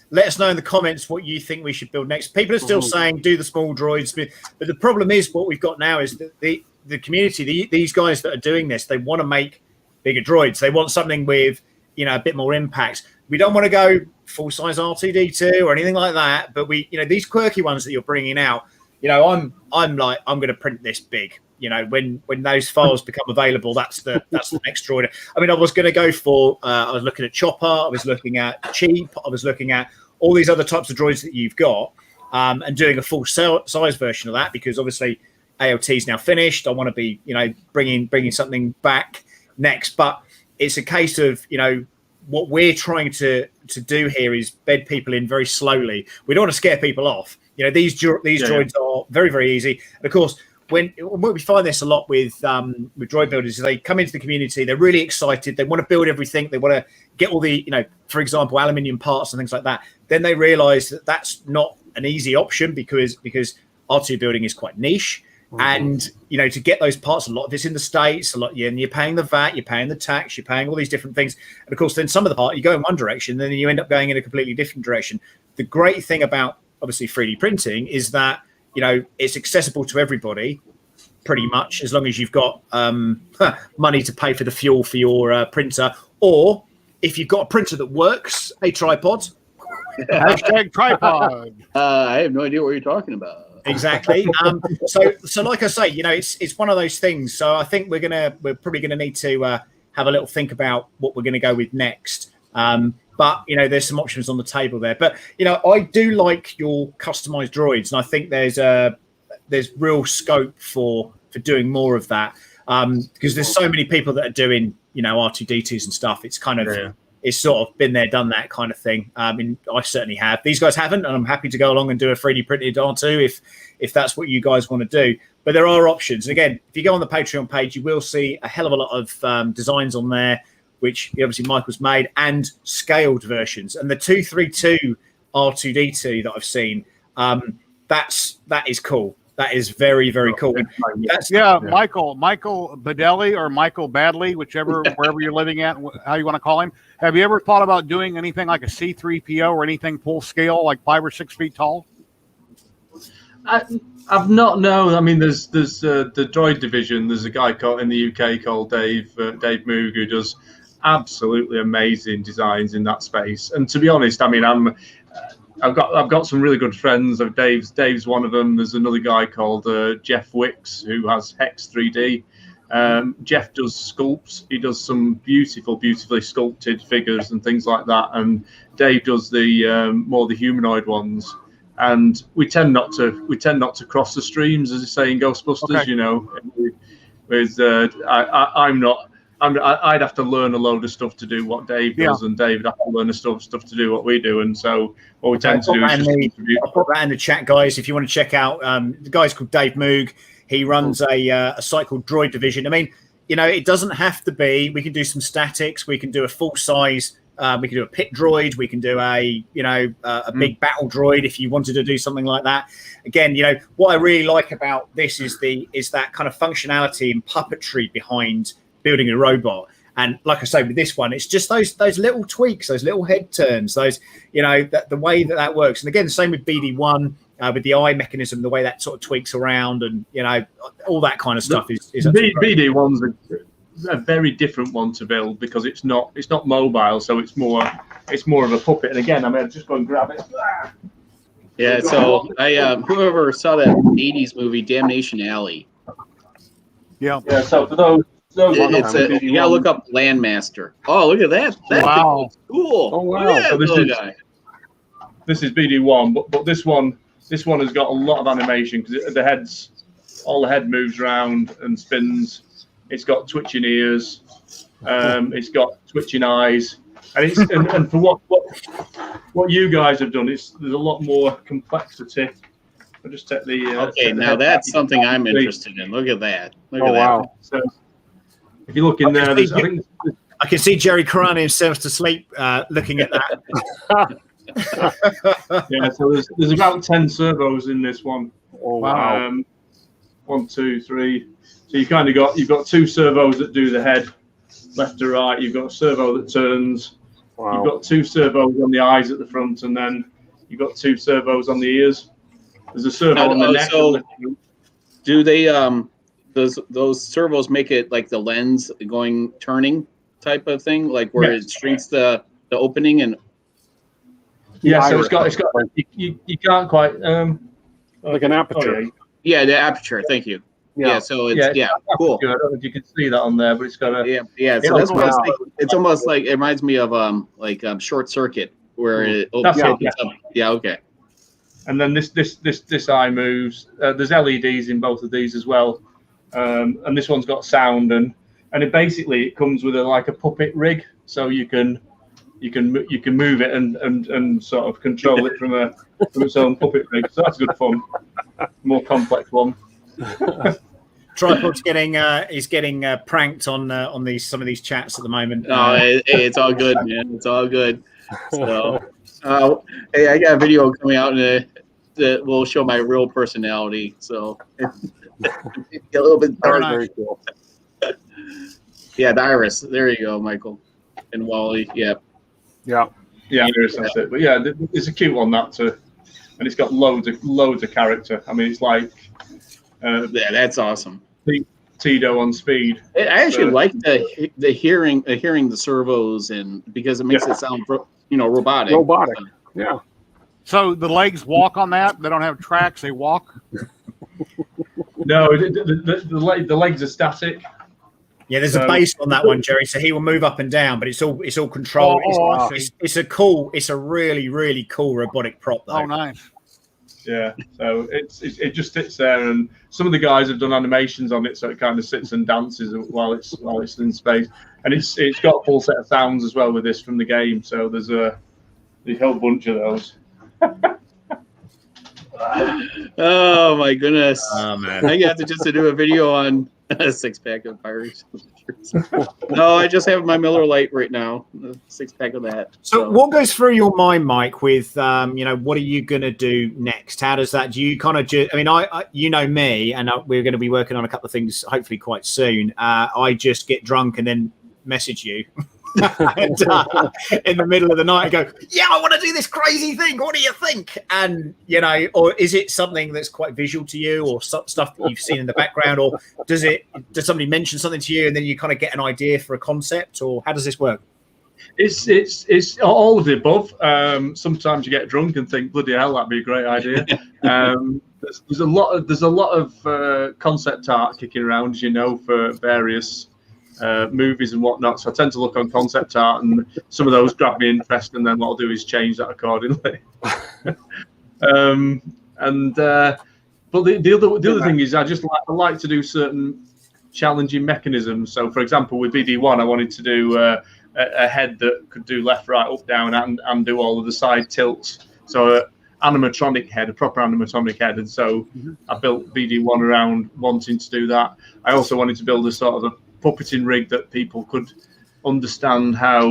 let us know in the comments what you think we should build next. People are still saying do the small droids, but the problem is what we've got now is that the community, these guys that are doing this, they want to make bigger droids. They want something with a bit more impact. We don't want to go full size R2D2 or anything like that. But these quirky ones that you're bringing out, I'm going to print this big. When those files become available, that's the next droid. I mean, I was going to go for. I was looking at Chopper. I was looking at Cheap. I was looking at all these other types of droids that you've got, and doing a full size version of that because obviously ALT is now finished. I want to be, bringing something back next. But it's a case of, what we're trying to do here is bed people in very slowly. We don't want to scare people off. These droids are very, very easy. And of course, when we find this a lot with droid builders, is they come into the community, they're really excited, they want to build everything, they want to get all the, for example, aluminium parts and things like that. Then they realize that that's not an easy option because R2 building is quite niche. And to get those parts, a lot of it's in the States, and you're paying the VAT, you're paying the tax, you're paying all these different things. And of course, then some of the part you go in one direction, then you end up going in a completely different direction. The great thing about obviously 3D printing is that it's accessible to everybody, pretty much, as long as you've got money to pay for the fuel for your printer, or if you've got a printer that works, a tripod. Hashtag tripod. I have no idea what you're talking about. Exactly. So like I say, it's one of those things. So I think we're probably gonna need to have a little think about what we're gonna go with next. But there's some options on the table there. But I do like your customized droids, and I think there's real scope for doing more of that, because there's so many people that are doing R2D2s and stuff. It's kind of it's sort of been there, done that kind of thing. I mean, I certainly have. These guys haven't, and I'm happy to go along and do a 3D printed R2 if that's what you guys want to do. But there are options. And again, if you go on the Patreon page, you will see a hell of a lot of designs on there, which obviously Michael's made, and scaled versions. And the 232 R2D2 that I've seen, that is cool. That is very, very cool. Michael Baddeley or Michael Baddeley, wherever you're living at, how you want to call him. Have you ever thought about doing anything like a C3PO or anything full scale, like 5 or 6 feet tall? I've not known. I mean, there's the droid division. There's a guy in the UK called Dave Moog, who does absolutely amazing designs in that space. And to be honest, I mean, I've got some really good friends. Dave's one of them. There's another guy called Jeff Wicks who has Hex 3D. Jeff does sculpts. He does some beautifully sculpted figures and things like that. And Dave does the more the humanoid ones. And we tend not to cross the streams, as they say in Ghostbusters. Okay. I'd have to learn a load of stuff to do what Dave does, and Dave would have to learn stuff to do what we do. And so what we tend to do is I'll put that in the chat, guys. If you want to check out, the guy's called Dave Moog. He runs a site called Droid Division. I mean, it doesn't have to be. We can do some statics. We can do a full size. We can do a pit droid. We can do a big battle droid if you wanted to do something like that. Again, what I really like about this is that kind of functionality and puppetry behind building a robot. And like I say, with this one, it's just those little tweaks, those little head turns, the way that works. And again, the same with BD1 with the eye mechanism, the way that sort of tweaks around, and all that kind of stuff is BD1's a very different one to build because it's not mobile, so it's more of a puppet. And again, I'm just going to grab it. Yeah. So whoever saw that '80s movie Damnation Alley. Yeah. So for those you gotta look up Landmaster. Oh, look at that! That thing looks cool. Oh wow! So this is BD1, but this one has got a lot of animation because all the head moves around and spins. It's got twitching ears. It's got twitching eyes, and for what you guys have done, there's a lot more complexity. I'll just take the. Okay, now that's something I'm interested in. Look at that! Look at that! Wow! So if you look in there, I can see Jerry Carani himself to sleep looking at that. Yeah, so there's about 10 servos in this one. Oh wow! 1, 2, 3. So you've got 2 servos that do the head, left to right. You've got a servo that turns. Wow. You've got 2 servos on the eyes at the front, and then you've got 2 servos on the ears. There's a servo on the neck. So do they those servos make it like the lens turning type of thing, like where it shrinks the opening and? Yeah, so it's got you can't quite like an aperture. Yeah, the aperture. Thank you. Yeah, so it's cool. I don't know if you can see that on there, but it's got a So that's it's almost like it reminds me of Short Circuit where it opens up. Yeah, okay. And then this eye moves. There's LEDs in both of these as well, and this one's got sound and it comes with a puppet rig, so you can move it and sort of control it from its own puppet rig. So that's good fun. More complex one. Tripod's getting pranked on some of these chats at the moment. No, it's all good, man. It's all good. So, hey, I got a video coming out that will show my real personality. So, a little bit dark. Very cool. Yeah, the iris. There you go, Michael and Wally. Yeah. Iris. That's it. But yeah, it's a cute one and it's got loads of character. I mean, it's like. That's awesome. Tito on speed. I actually like the hearing the servos because it makes it sound robotic. Robotic. Yeah. So the legs walk on that. They don't have tracks. They walk. No, the legs are static. Yeah, there's a So- base on that one, Jerry. So he will move up and down, but it's all controlled. I see. It's a really, really cool robotic prop, though. Oh, nice. Yeah, so it just sits there, and some of the guys have done animations on it, so it kind of sits and dances while it's in space, and it's got a full set of sounds as well with this from the game. So there's a whole bunch of those. Oh my goodness! Oh man. I think I have to just do a video on a 6-pack of Pirates. No, I just have my Miller Lite right now. A 6-pack of that. So what goes through your mind, Mike, with what are you going to do next? How does that, do you kind of just, I mean, I you know me, and we're going to be working on a couple of things hopefully quite soon. I just get drunk and then message you and, in the middle of the night and go, yeah, I want to do this crazy thing. What do you think? And, or is it something that's quite visual to you, or stuff that you've seen in the background, or does somebody mention something to you and then you kind of get an idea for a concept, or how does this work? It's all of the above. Sometimes you get drunk and think, bloody hell, that'd be a great idea. There's a lot of concept art kicking around, for various movies and whatnot. So I tend to look on concept art, and some of those grab me interest, and then what I'll do is change that accordingly. But the other thing is I like to do certain challenging mechanisms. So for example, with BD1, I wanted to do a head that could do left, right, up, down, and do all of the side tilts. So animatronic head, a proper animatronic head. And so I built BD1 around wanting to do that. I also wanted to build a sort of a puppeting rig that people could understand how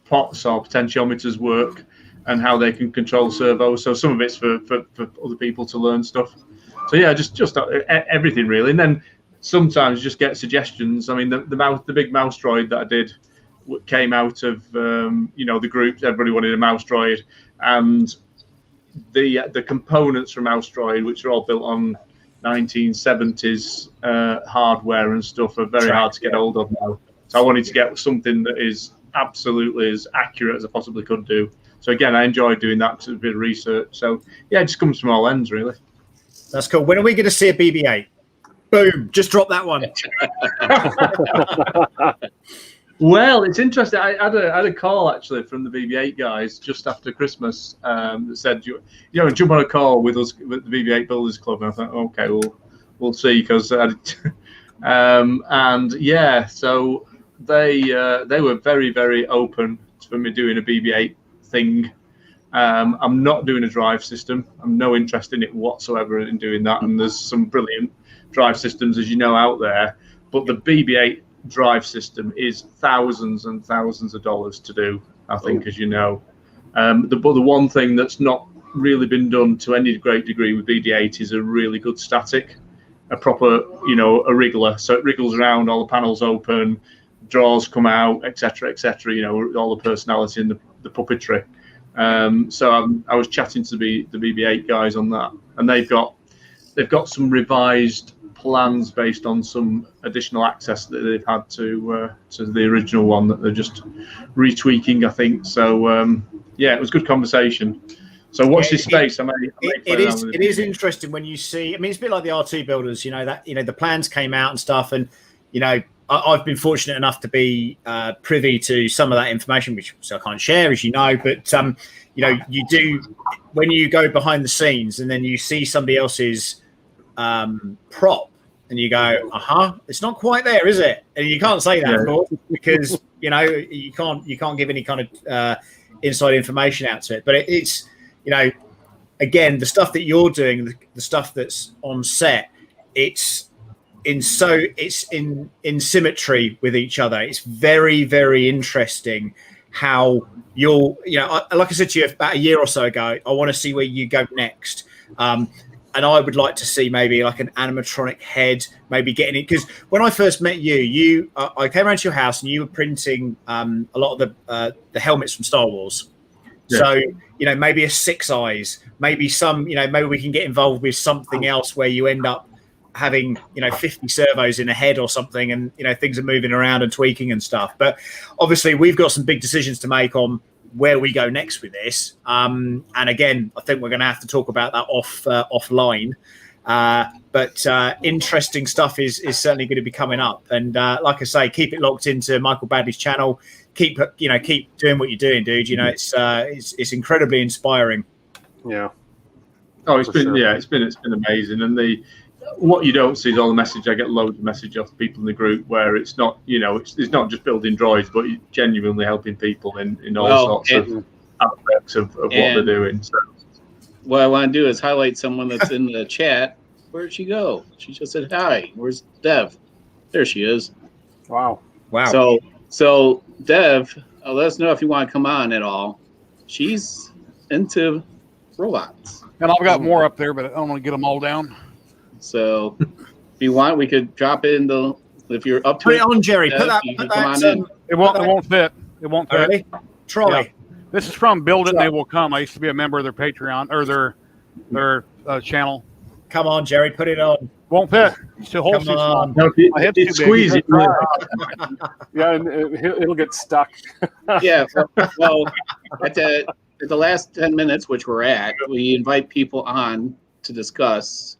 pots or potentiometers work and how they can control servos. So some of it's for other people to learn stuff. So yeah, just everything really. And then sometimes just get suggestions. I mean, the big mouse droid that I did came out of the group. Everybody wanted a mouse droid, and the components from mouse droid, which are all built on 1970s hardware and stuff, are very hard to get hold of now. So I wanted to get something that is absolutely as accurate as I possibly could do. So again, I enjoyed doing that because it's a bit of research. So yeah, it just comes from all ends really. That's cool. When are we going to see a BB-8? Boom! Just drop that one. Well, it's interesting. I had a call actually from the BB-8 guys just after Christmas that said, jump on a call with us with the BB-8 Builders Club. And I thought, okay, we'll see, because and yeah, so they were very, very open for me doing a BB-8 thing. I'm not doing a drive system. I'm no interest in it whatsoever in doing that. And there's some brilliant drive systems, as you know, out there. But the BB-8 drive system is thousands and thousands of dollars to do, I think, as you know. But the one thing that's not really been done to any great degree with BD-8 is a really good static, a proper, a wriggler. So it wriggles around, all the panels open, drawers come out, etc., all the personality and the puppetry. So I was chatting to the BB-8 guys on that, and they've got some revised plans based on some additional access that they've had to the original one that they're just retweaking, I think. So yeah, it was good conversation. So watch this space. It is interesting when you see. I mean, it's a bit like the R2 builders. The plans came out and stuff, and I've been fortunate enough to be privy to some of that information, which I can't share, as you know. But you do, when you go behind the scenes and then you see somebody else's prop, and you go, it's not quite there, is it? And you can't say that, of course, because you can't give any kind of inside information out to it. But it's again, the stuff that you're doing, the stuff that's on set, it's in symmetry with each other. It's very, very interesting how like I said to you about a year or so ago, I want to see where you go next. And I would like to see maybe like an animatronic head, maybe getting it. Because when I first met you, I came around to your house and you were printing a lot of the helmets from Star Wars. Yeah. So, maybe a 6 Eyes, maybe maybe we can get involved with something else where you end up having 50 servos in a head or something, and things are moving around and tweaking and stuff. But obviously we've got some big decisions to make on where we go next with this. And again, I think we're going to have to talk about that offline. But interesting stuff is certainly going to be coming up. And like I say, keep it locked into Michael Baddeley's channel. Keep doing what you're doing, dude. You know, it's incredibly inspiring. Yeah. Oh, it's been amazing. And what you don't see is all the message. I get loads of message off people in the group where it's not, it's not just building droids, but genuinely helping people in all sorts of aspects of what they're doing. So what I want to do is highlight someone that's in the chat. Where'd she go? She just said hi. Where's Dev? There she is. Wow. So Dev, let us know if you want to come on at all. She's into robots. And I've got more up there, but I don't want to get them all down. So if you want, we could drop it in if you're up to Put it on, Jerry. Dev, Put that. It won't fit. It won't fit. Really? Try. Yeah. This is from Build It and They Will Come. I used to be a member of their Patreon or their channel. Come on, Jerry. Put it on. Won't fit. It's too whole too small. no, it's squeezy. Yeah, and it'll get stuck. Yeah. Well, at the last 10 minutes, which we're at, we invite people on to discuss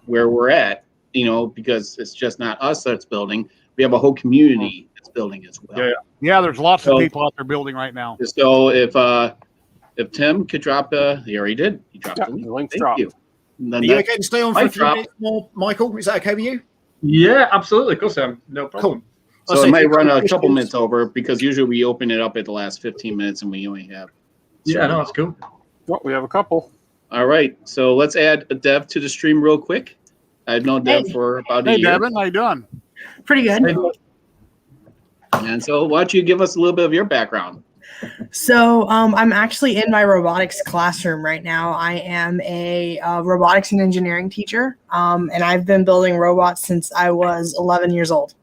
where we're at, because it's just not us that's building. We have a whole community that's building as well. Yeah, there's lots of people out there building right now. So if Tim could drop he already did. He dropped the link. The link's Thank dropped. you. Are you okay to stay on for a few minutes more, Michael? Is that okay with you? Yeah, absolutely. Of course, Sam. No problem. Cool. So it might run a couple minutes over because usually we open it up at the last 15 minutes and we only have. Yeah, no, that's cool. Well, we have a couple. All right. So let's add a Dev to the stream real quick. I've known Dev for about a year. Hey, Devynn, how you doing? Pretty good. And so why don't you give us a little bit of your background? So I'm actually in my robotics classroom right now. I am a robotics and engineering teacher, and I've been building robots since I was 11 years old.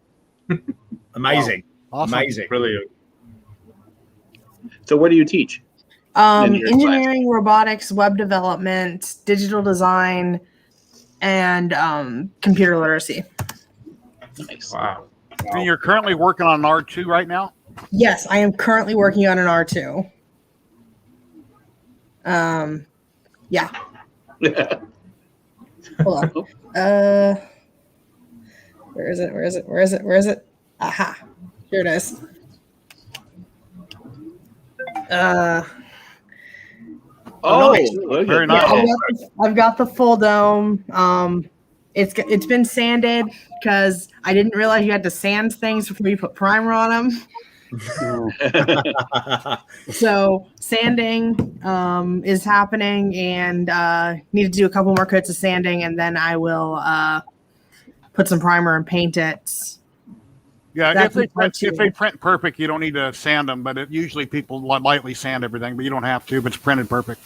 Amazing. Wow. Awesome. Amazing. Brilliant. So what do you teach? Engineering, robotics, web development, digital design, and computer literacy. Nice. Wow. And you're currently working on an R2 right now? Yes, I am currently working on an R2. Yeah. Hold on. Where is it? Aha. Here it is. Very nice. Yeah, I've got the full dome. It's been sanded because I didn't realize you had to sand things before you put primer on them. So sanding is happening, and need to do a couple more coats of sanding, and then I will put some primer and paint it. Yeah, if they print perfect, you don't need to sand them, but usually people lightly sand everything, but you don't have to if it's printed perfect.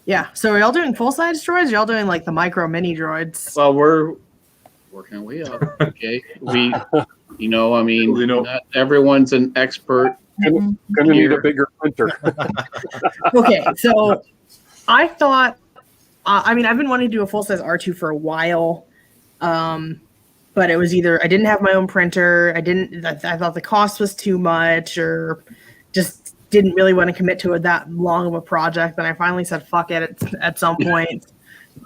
Yeah. So are y'all doing full-size droids? Or y'all doing like the micro mini droids? Well, we're working our way up. Okay. Not everyone's an expert. Gonna need a bigger printer. Okay. So I thought, I've been wanting to do a full-size R2 for a while. But it was either I didn't have my own printer, I thought the cost was too much, or just didn't really want to commit to that long of a project. And I finally said, fuck it at some point,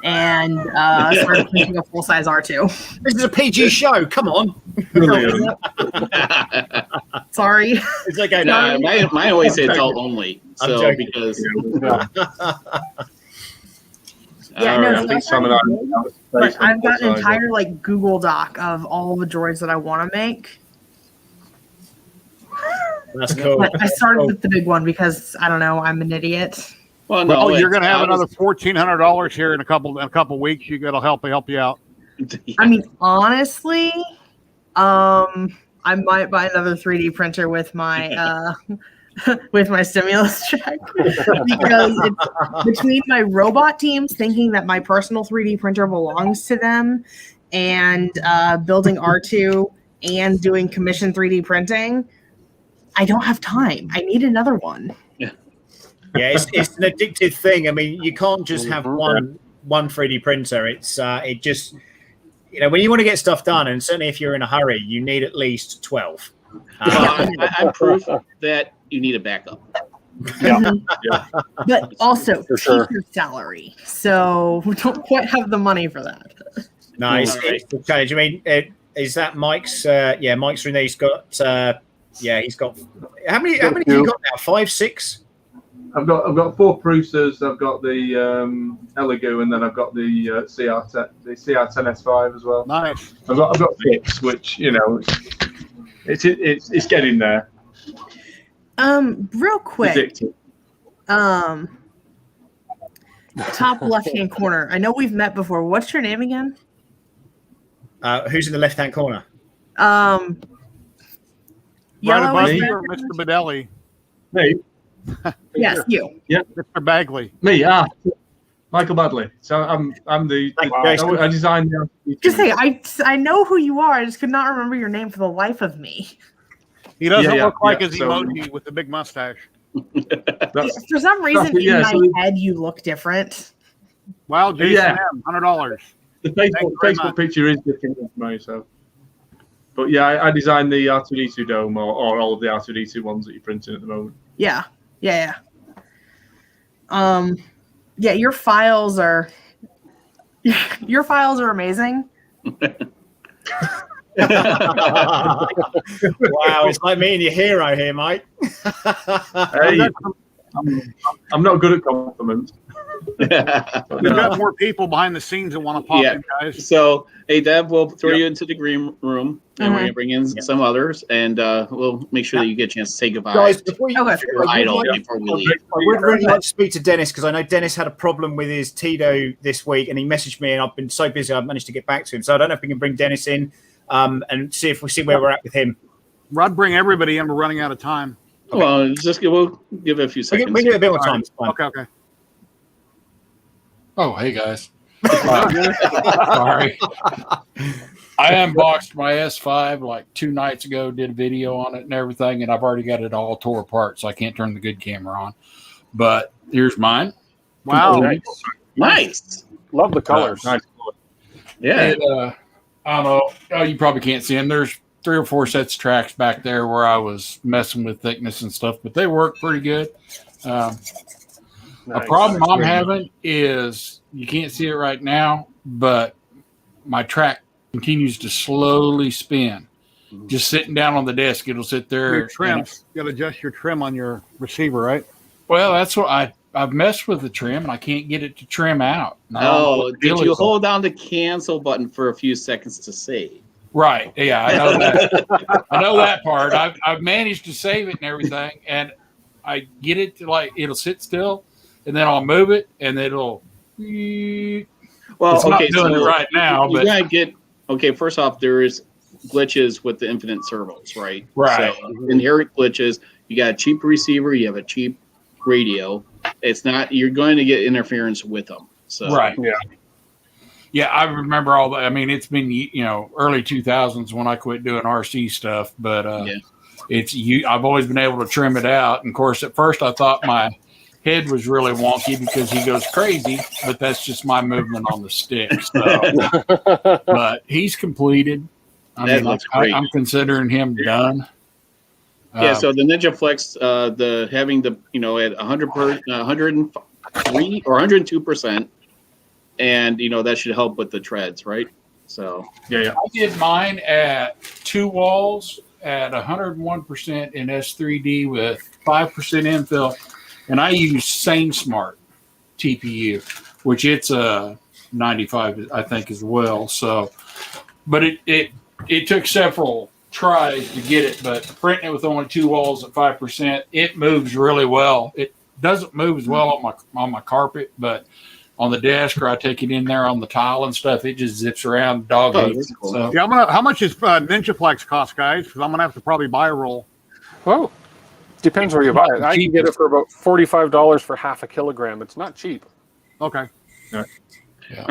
and started printing a full-size R2. This is a PG show. Come on. Sorry. It's okay. No, mine always say adult only. So because I think some of that. But I've got an entire Google Doc of all the droids that I want to make. That's cool. But I started with the big one because I don't know, I'm an idiot. Well, you're going to have another $1,400 here in a couple weeks. It'll help you out. Yeah. I mean, honestly, I might buy another 3D printer with my with my stimulus check, because it's between my robot teams thinking that my personal 3D printer belongs to them, and building R2 and doing commission 3D printing, I don't have time. I need another one. Yeah, it's an addictive thing. I mean, you can't just have one 3D printer. It just when you want to get stuff done, and certainly if you're in a hurry, you need at least 12. I'm proof that you need a backup. Yeah. But also For sure. teacher salary. So we don't quite have the money for that. Nice. Alright. Okay, do you mean is that Mike's? Yeah, Mike's in there. He's got. He's got. How many have you got now? 5, 6. I've got 4 Prusa's. I've got the Elegoo, and then I've got the CR10S5 as well. Nice. I've got 6, which it's getting there. Real quick. Addictive. Top left-hand corner. I know we've met before. What's your name again? Who's in the left-hand corner? Right Yellow above is you, red. or Mr. Baddeley. Me, Yes, you. Mr. Bagley. Michael Baddeley. So I'm the Wow. I designed the. Just say I know who you are. I just could not remember your name for the life of me. He doesn't Yeah, look like yeah, his so- emoji with the big mustache. That's, For some reason, That's- yeah, in my so- head, you look different. Wow, Jason Yeah. M, $100. the Thank you very Facebook much. picture is different than mine, so. But yeah, I designed the R2D2 dome or all of the R2D2 ones that you're printing at the moment. Yeah. Your files are amazing. Wow, it's like me and your hero here, Mike. Hey, I'm not good at compliments. We've got more people behind the scenes that want to pop Yeah. in, guys. So, hey, Dev, we'll throw you into the green room, and we're Mhm. gonna bring in some others, and we'll make sure that you get a chance to say goodbye. Guys, before you Okay. to your idol before we leave. I would really like to speak to Dennis because I know Dennis had a problem with his Tito this week, and he messaged me, and I've been so busy I've managed to get back to him. So I don't know if we can bring Dennis in and see where we're at with him. Rod, bring everybody in. We're running out of time. Well, we'll give it a few We seconds. can give it a bit more time. It's fine. Okay. Oh, hey guys. Sorry. I unboxed my S5 like 2 nights ago, did a video on it and everything, and I've already got it all tore apart, so I can't turn the good camera on. But here's mine. Wow. Nice. Love the colors. Nice. Yeah. And, I don't know. Oh, you probably can't see them. There's 3 or 4 sets of tracks back there where I was messing with thickness and stuff, but they work pretty good. A problem I'm having is you can't see it right now, but my track continues to slowly spin. Just sitting down on the desk, it'll sit there. Your trim. You got to adjust your trim on your receiver, right? Well, that's what I've messed with the trim and I can't get it to trim out. And I don't know Oh, what the did deal you is. hold down the cancel button for a few seconds to save? Right. Yeah, I know that. I know that part. I've managed to save it and everything, and I get it to it'll sit still, and then I'll move it, and it'll. Well, It's not doing it right now, you but- gotta get first off, there is glitches with the infinite servos, right? Right. So inherent glitches. You got a cheap receiver. You have a cheap radio. It's not. You're going to get interference with them. So Right. Yeah. Yeah, I remember all that. I mean, it's been early 2000s when I quit doing RC stuff, but I've always been able to trim it out. And of course, at first I thought my head was really wonky because he goes crazy, but that's just my movement on the stick. So, but he's completed. That looks great. I'm considering him done. Yeah, so the Ninja Flex, having the at 103 or 102%, and that should help with the treads, right? So Yeah. I did mine at 2 walls at 101% in S3D with 5% infill, and I use SaneSmart TPU, which it's a 95, I think, as well. So, but it took several tries to get it, but printing it with only 2 walls at 5%, it moves really well. It doesn't move as well on my carpet, but on the desk, or I take it in there on the tile and stuff, it just zips around dog Oh, hates that's it. cool. So Yeah, how much is Ninja Flex cost, guys? Because I'm gonna have to probably buy a roll. Well, depends where you buy it. I can get it for about $45 for half a kilogram. It's not cheap. Okay. all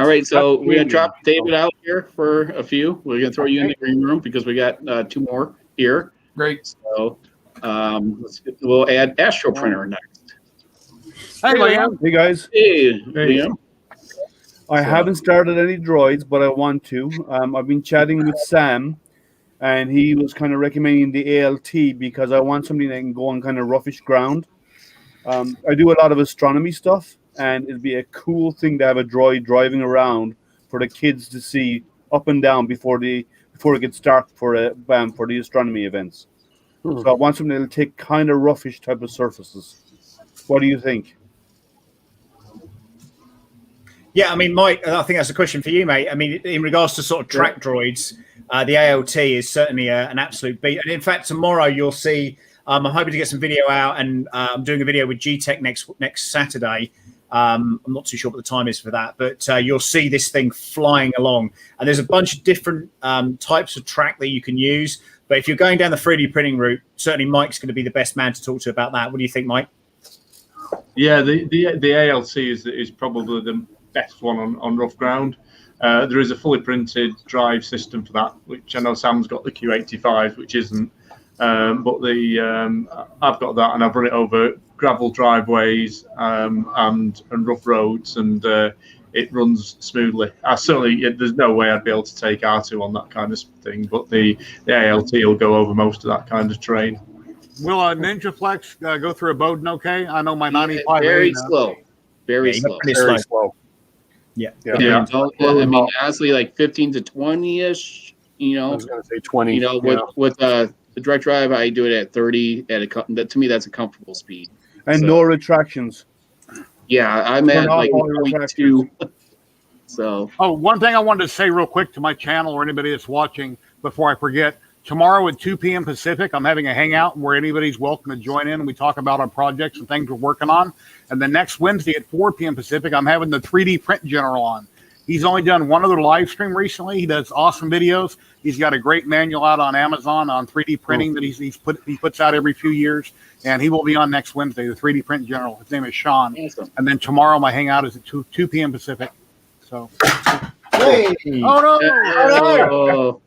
right, so we're gonna drop David out here for a few. We're gonna throw you in the green room because we got 2 more here. great. So we'll add AstroPrinter next. Hey, Liam. Hey guys, Hey, Liam. I haven't started any droids, but I want to. I've been chatting with Sam, and he was kind of recommending the ALT because I want something that can go on kind of roughish ground. I do a lot of astronomy stuff, and it'd be a cool thing to have a droid driving around for the kids to see up and down before it gets dark for the astronomy events. So I want something that'll take kind of roughish type of surfaces. What do you think? Yeah, I mean, Mike, I think that's a question for you, mate. I mean, in regards to sort of track droids, the ALT is certainly an absolute beat. And in fact, tomorrow you'll see, I'm hoping to get some video out, and I'm doing a video with G-Tech next Saturday. I'm not too sure what the time is for that, but you'll see this thing flying along. And there's a bunch of different types of track that you can use. But if you're going down the 3D printing route, certainly Mike's going to be the best man to talk to about that. What do you think, Mike? Yeah, the ALT is probably the best one on rough ground. There is a fully printed drive system for that, which I know Sam's got the Q85, which isn't. But I've got that, and I've run it over gravel driveways and rough roads, and it runs smoothly. There's no way I'd be able to take R2 on that kind of thing, but the ALT will go over most of that kind of terrain. Will a Ninja Flex go through a Bowden okay? I know my 95. Very slow. Very slow. Very slow. Yeah. I mean, honestly, like 15 to 20-ish, you know. I was going to say 20. You know, with the direct drive, I do it at 30. To me, that's a comfortable speed. And no retractions. Yeah, I'm at like 0.2. So. Oh, one thing I wanted to say real quick to my channel or anybody that's watching before I forget. Tomorrow at 2 p.m. Pacific, I'm having a hangout where anybody's welcome to join in, and we talk about our projects and things we're working on. And then next Wednesday at 4 p.m. Pacific, I'm having the 3D Print General on. He's only done one other live stream recently. He does awesome videos. He's got a great manual out on Amazon on 3D printing that he puts out every few years. And he will be on next Wednesday, the 3D Print General. His name is Sean. Awesome. And then tomorrow my hangout is at 2 p.m. Pacific. So. Hey. Oh, no. Oh.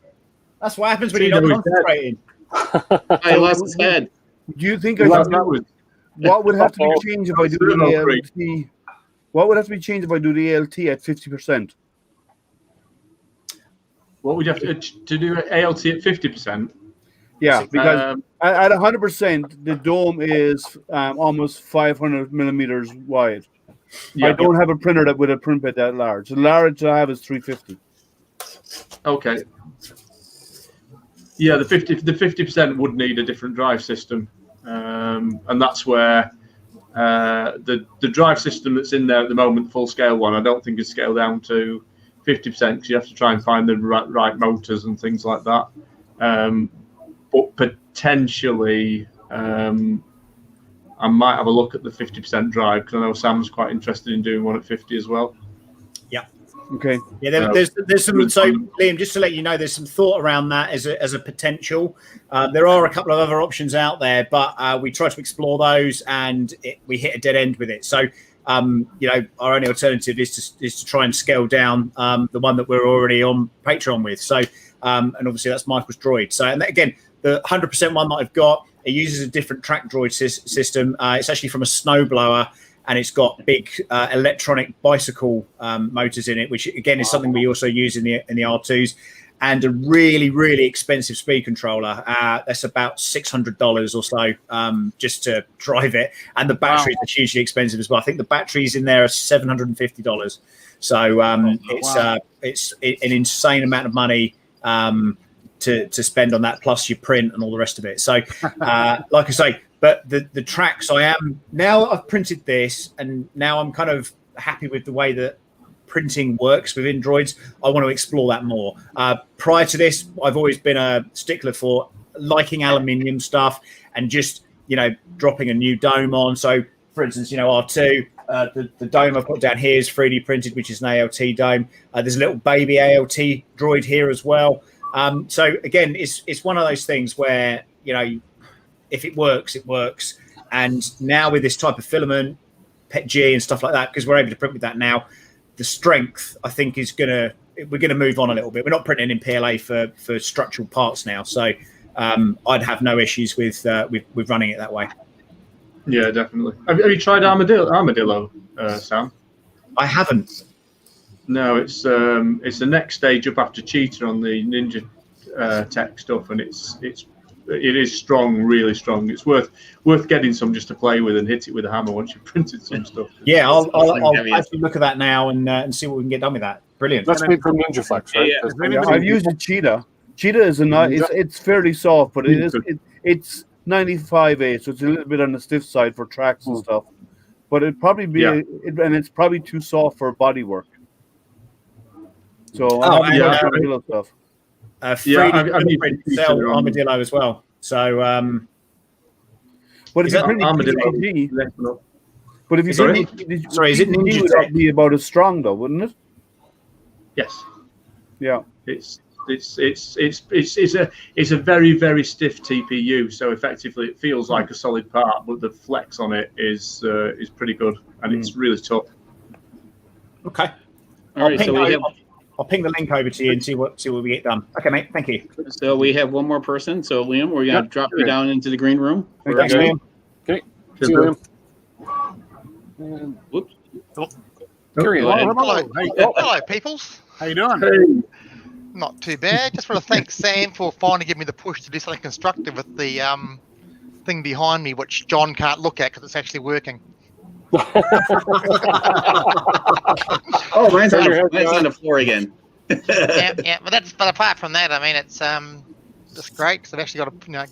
That's what happens when you're not concentrating. I lost his head. Do you think what would have to be changed if I do the ALT? What would have to be changed if I do the ALT at 50%? What would you have to do ALT at 50%? Yeah, because at 100%, the dome is almost 500 millimeters wide. I don't have a printer that would have print bed that large. The largest I have is 350. Okay. Yeah, the 50% would need a different drive system, and that's where the drive system that's in there at the moment, full scale one, I don't think is scaled down to 50% because you have to try and find the right motors and things like that. But potentially, I might have a look at the 50% drive because I know Sam's quite interested in doing one at 50 as well. Yeah. Okay. Yeah, there's some. So Liam, just to let you know, there's some thought around that as a potential. There are a couple of other options out there, but we try to explore those, and we hit a dead end with it. So, you know, our only alternative is to try and scale down the one that we're already on Patreon with. So, and obviously that's Michael's Droid. So, and again, the 100% one that I've got, it uses a different track droid system. It's actually from a snowblower. And it's got big electronic bicycle motors in it, which again is something we also use in the R2s, and a really, really expensive speed controller. That's about $600 or so just to drive it, and the batteries are hugely expensive as well. I think the batteries in there are $750. So it's an insane amount of money to spend on that, plus your print and all the rest of it. So, like I say. But the tracks, now I've printed this, and now I'm kind of happy with the way that printing works within droids. I want to explore that more. Prior to this, I've always been a stickler for liking aluminium stuff and just, you know, dropping a new dome on. So, for instance, you know, R2, the dome I've got down here is 3D printed, which is an ALT dome. There's a little baby ALT droid here as well. So, again, it's one of those things where, you know, if it works, it works. And now with this type of filament, PETG and stuff like that, because we're able to print with that now, the strength, I think, we're going to move on a little bit. We're not printing in PLA for structural parts now. So I'd have no issues with running it that way. Yeah, definitely. Have you tried Armadillo, Sam? I haven't. No, it's the next stage up after Cheetah on the Ninja Tech stuff, and it's it is strong, really strong. It's worth getting some just to play with and hit it with a hammer once you've printed some stuff. Yeah, I'll actually look at that now and see what we can get done with that. Brilliant. That's made from Ninja Flex, right? Yeah, I've used a Cheetah. Cheetah is it's fairly soft, but it's 95A, so it's a little bit on the stiff side for tracks and stuff. But it'd probably be and it's probably too soft for body work. So stuff. I've sell Armadillo as well. So, but if you print but if you sorry, is it Ninja? Would that be about as strong though, wouldn't it? Yes. Yeah. It's a very, very stiff TPU, so effectively it feels like a solid part, but the flex on it is pretty good, and it's really tough. Okay. All right, so I'll ping the link over to you and see what we get done. Okay, mate. Thank you. So we have one more person. So Liam, we're gonna drop you down into the green room. Thanks, Liam. Okay. See you, Liam. Whoops. Hello, peoples. How you doing? Hey. Not too bad. Just want to thank Sam for finally giving me the push to do something constructive with the thing behind me, which John can't look at because it's actually working. Oh, mine's on the floor again. yeah. But apart from that, I mean, it's just great because I've actually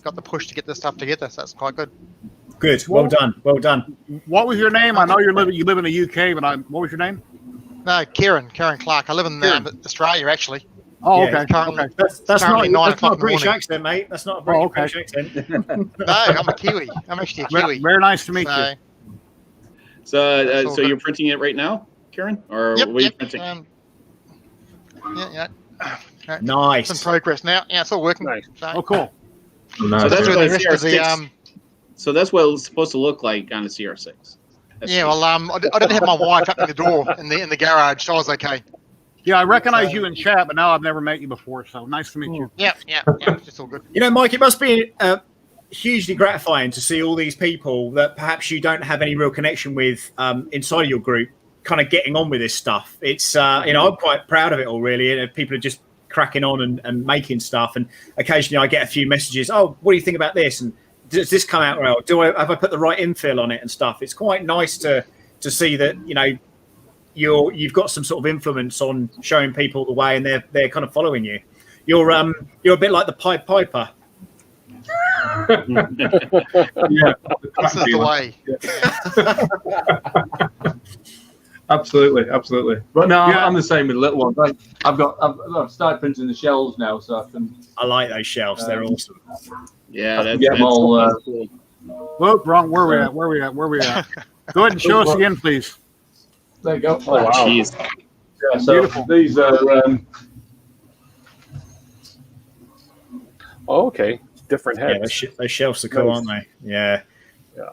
got the push to get this stuff together, so that's quite good. Good. Well done. Well done. What was your name? I know you live in the UK, but what was your name? No, Karen Clark. I live in Australia actually. Oh, Yeah, okay. Currently, That's not 9 a o'clock British in the morning. accent, mate. That's not a British accent. No, I'm a Kiwi. I'm actually a Kiwi. Very nice to meet you. So you're printing it right now, Karen, or Yep, what are you printing? Yeah. Nice. It's in progress now. Yeah, it's all working. Nice. So, Oh, cool. So that's doing what the rest of the So that's what it's supposed to look like on a CR6. yeah, well, I didn't have my wife opening the door in the garage, so I was okay. Yeah, I recognize you in chat, but now I've never met you before, so nice to meet you. Yeah, it's all good. You know, Mike, it must be hugely gratifying to see all these people that perhaps you don't have any real connection with inside of your group kind of getting on with this stuff. It's, I'm quite proud of it all, really. And people are just cracking on and making stuff. And occasionally I get a few messages, oh, what do you think about this? And does this come out well? Have I put the right infill on it and stuff? It's quite nice to see that, you've got some sort of influence on showing people the way, and they're kind of following you. You're a bit like the Pied Piper. Yeah, This is the way. Absolutely. But no, I'm the same with little ones. I've started printing the shelves now, so I can. I like those shelves. They're awesome. Yeah, that's all. Cool. Whoop, wrong. Where we at? Go ahead and show us again, please. There you go. Oh, wow. Jeez. Yeah, so beautiful. These are. Okay, different heads. Yeah, those shelves are cool, aren't they? Yeah. Yeah.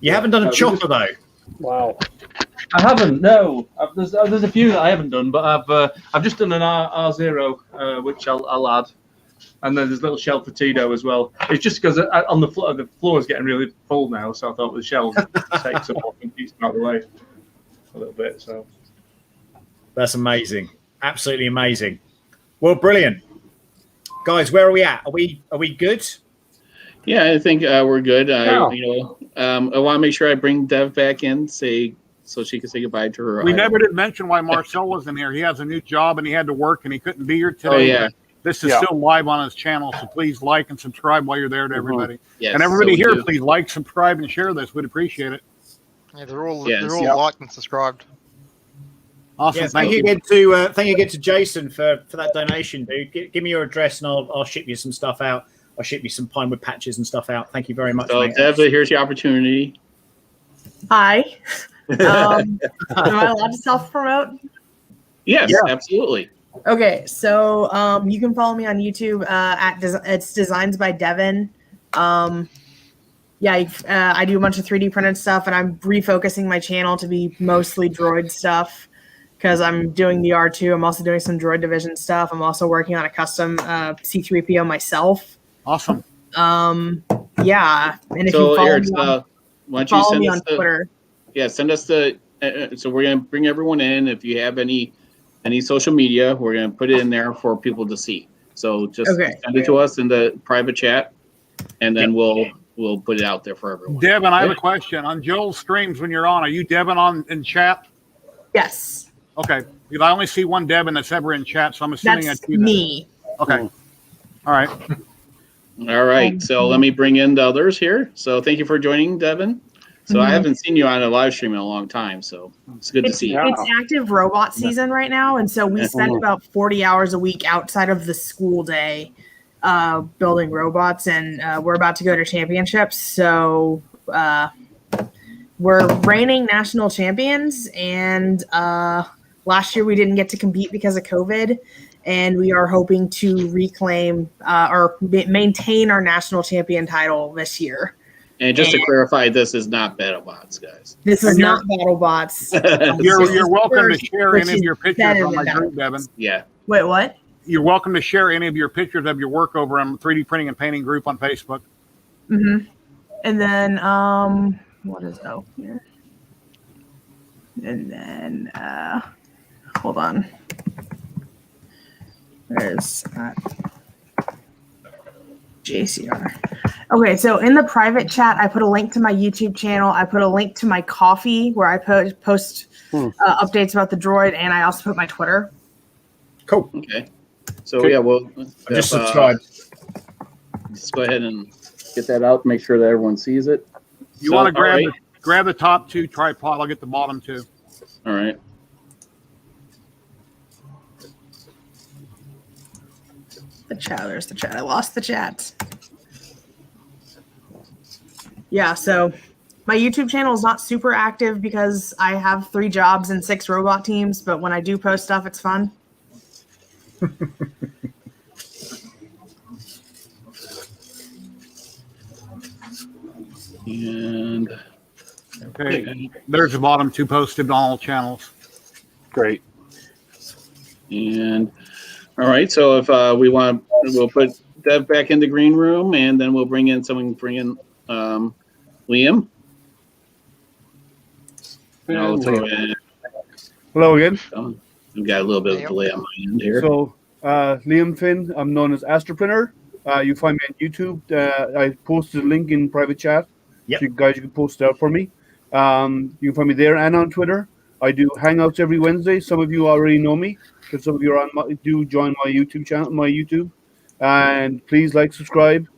You haven't done a chopper though. Wow. I haven't. No, there's a few that I haven't done, but I've just done an R0, which I'll add, and then there's a little shelf for Tito as well. It's just because on the floor is getting really full now, so I thought with the shelves take some off and keep them out of the way a little bit. So that's amazing, absolutely amazing. Well, brilliant, guys. Where are we at? Are we good? Yeah, I think we're good. I want to make sure I bring Dev back in, so she can say goodbye to her. We never did mention why Marcel wasn't here. He has a new job and he had to work and he couldn't be here today. Oh, yeah. This is still live on his channel, so please like and subscribe while you're there to everybody. Yes, and everybody here, please like, subscribe, and share this. We'd appreciate it. Yeah, they're all liked and subscribed. Awesome. Yeah, thank you again to Jason for that donation, dude. Give me your address and I'll ship you some stuff out. I'll ship you some pine wood patches and stuff out. Thank you very much. So, Dev, here's your opportunity. Hi. Am I allowed to self-promote? Yes, absolutely. Okay, so you can follow me on YouTube it's Designs by Devynn. I do a bunch of 3D printed stuff, and I'm refocusing my channel to be mostly Droid stuff because I'm doing the R2. I'm also doing some Droid Division stuff. I'm also working on a custom C-3PO myself. Awesome. And if you follow me on Twitter. Yeah, send us the. So we're gonna bring everyone in. If you have any social media, we're gonna put it in there for people to see. So just send it to us in the private chat, and then we'll put it out there for everyone. Devin, I have a question. On Joel's streams when you're on, are you Devin on in chat? Yes. Okay. Because I only see one Devin that's ever in chat, so I'm assuming That's that's you. Then. me. Okay. All right. All right. So let me bring in the others here. So thank you for joining, Devin. So I haven't seen you on a live stream in a long time, so it's good to see you. It's active robot season right now, and so we spend about 40 hours a week outside of the school day building robots, and we're about to go to championships. So we're reigning national champions, and last year we didn't get to compete because of COVID, and we are hoping to reclaim or maintain our national champion title this year. And just to clarify, this is not BattleBots, guys. This is not BattleBots. You're welcome to share any of your pictures on my group, Devin. Yeah. Wait, what? You're welcome to share any of your pictures of your work over on 3D Printing and Painting group on Facebook. Mm-hmm. And then, what is here? And then, hold on. There's JCR. Okay, so in the private chat, I put a link to my YouTube channel. I put a link to my coffee where I post updates about the droid, and I also put my Twitter. Cool. Okay. So yeah, we'll just subscribe. Just go ahead and get that out. Make sure that everyone sees it. You want to grab the top two tripod. I'll get the bottom two. All right. The chat. There's the chat. I lost the chat. Yeah, so my YouTube channel is not super active because I have 3 jobs and 6 robot teams, but when I do post stuff, it's fun. And okay, there's the bottom two posted on all channels. Great. And all right, so if we want, we'll put Dev back in the green room, and then we'll bring in Liam. And I'll throw in. Hello again. We've got a little bit of delay on my end here. So, Liam Finn, I'm known as AstroPrinter. You find me on YouTube. I posted a link in private chat. Yep. So you guys, you can post it out for me. You can find me there and on Twitter. I do hangouts every Wednesday. Some of you already know me, because some of you are on do join my YouTube channel, my YouTube. And please like, subscribe,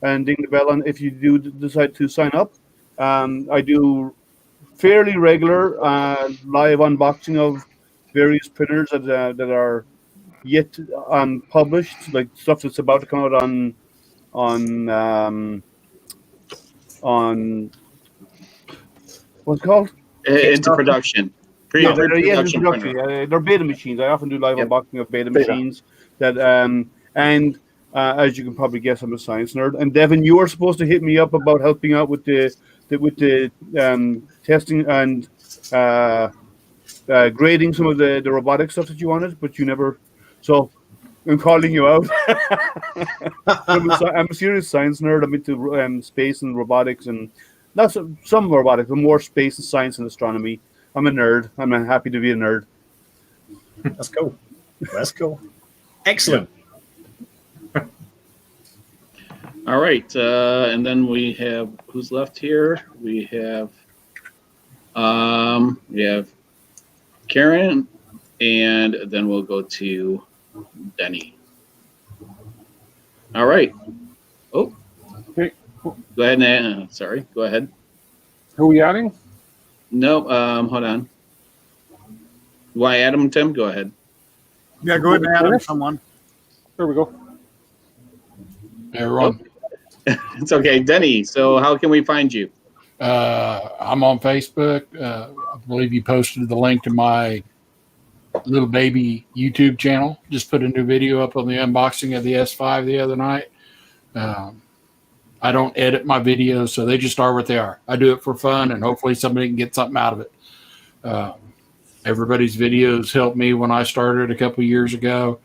and ding the bell on if you do decide to sign up. I do fairly regular live unboxing of various printers that are yet published, like stuff that's about to come out on what's it called? Into production. Production. They're beta machines. I often do live unboxing of beta machines. That and as you can probably guess, I'm a science nerd. And Devin, you are supposed to hit me up about helping out with the testing and grading some of the robotic stuff that you wanted, but you never. So I'm calling you out. I'm a serious science nerd. I'm into space and robotics, and not some robotics, but more space and science and astronomy. I'm a nerd. I'm happy to be a nerd. That's cool. That's cool. Excellent. All right, and then we have who's left here. We have Karen, and then we'll go to Denny. All right. Oh, okay. Go ahead and sorry. Go ahead. Who are we adding? No, hold on. Why add him, Tim? Go ahead. Yeah, go ahead and add him, someone. There we go. Everyone. Oh. It's okay, Denny. So how can we find you? I'm on Facebook. I believe you posted the link to my little baby YouTube channel. Just put a new video up on the unboxing of the S5 the other night. I don't edit my videos, so they just are what they are. I do it for fun, and hopefully somebody can get something out of it. Everybody's videos helped me when I started a couple years ago.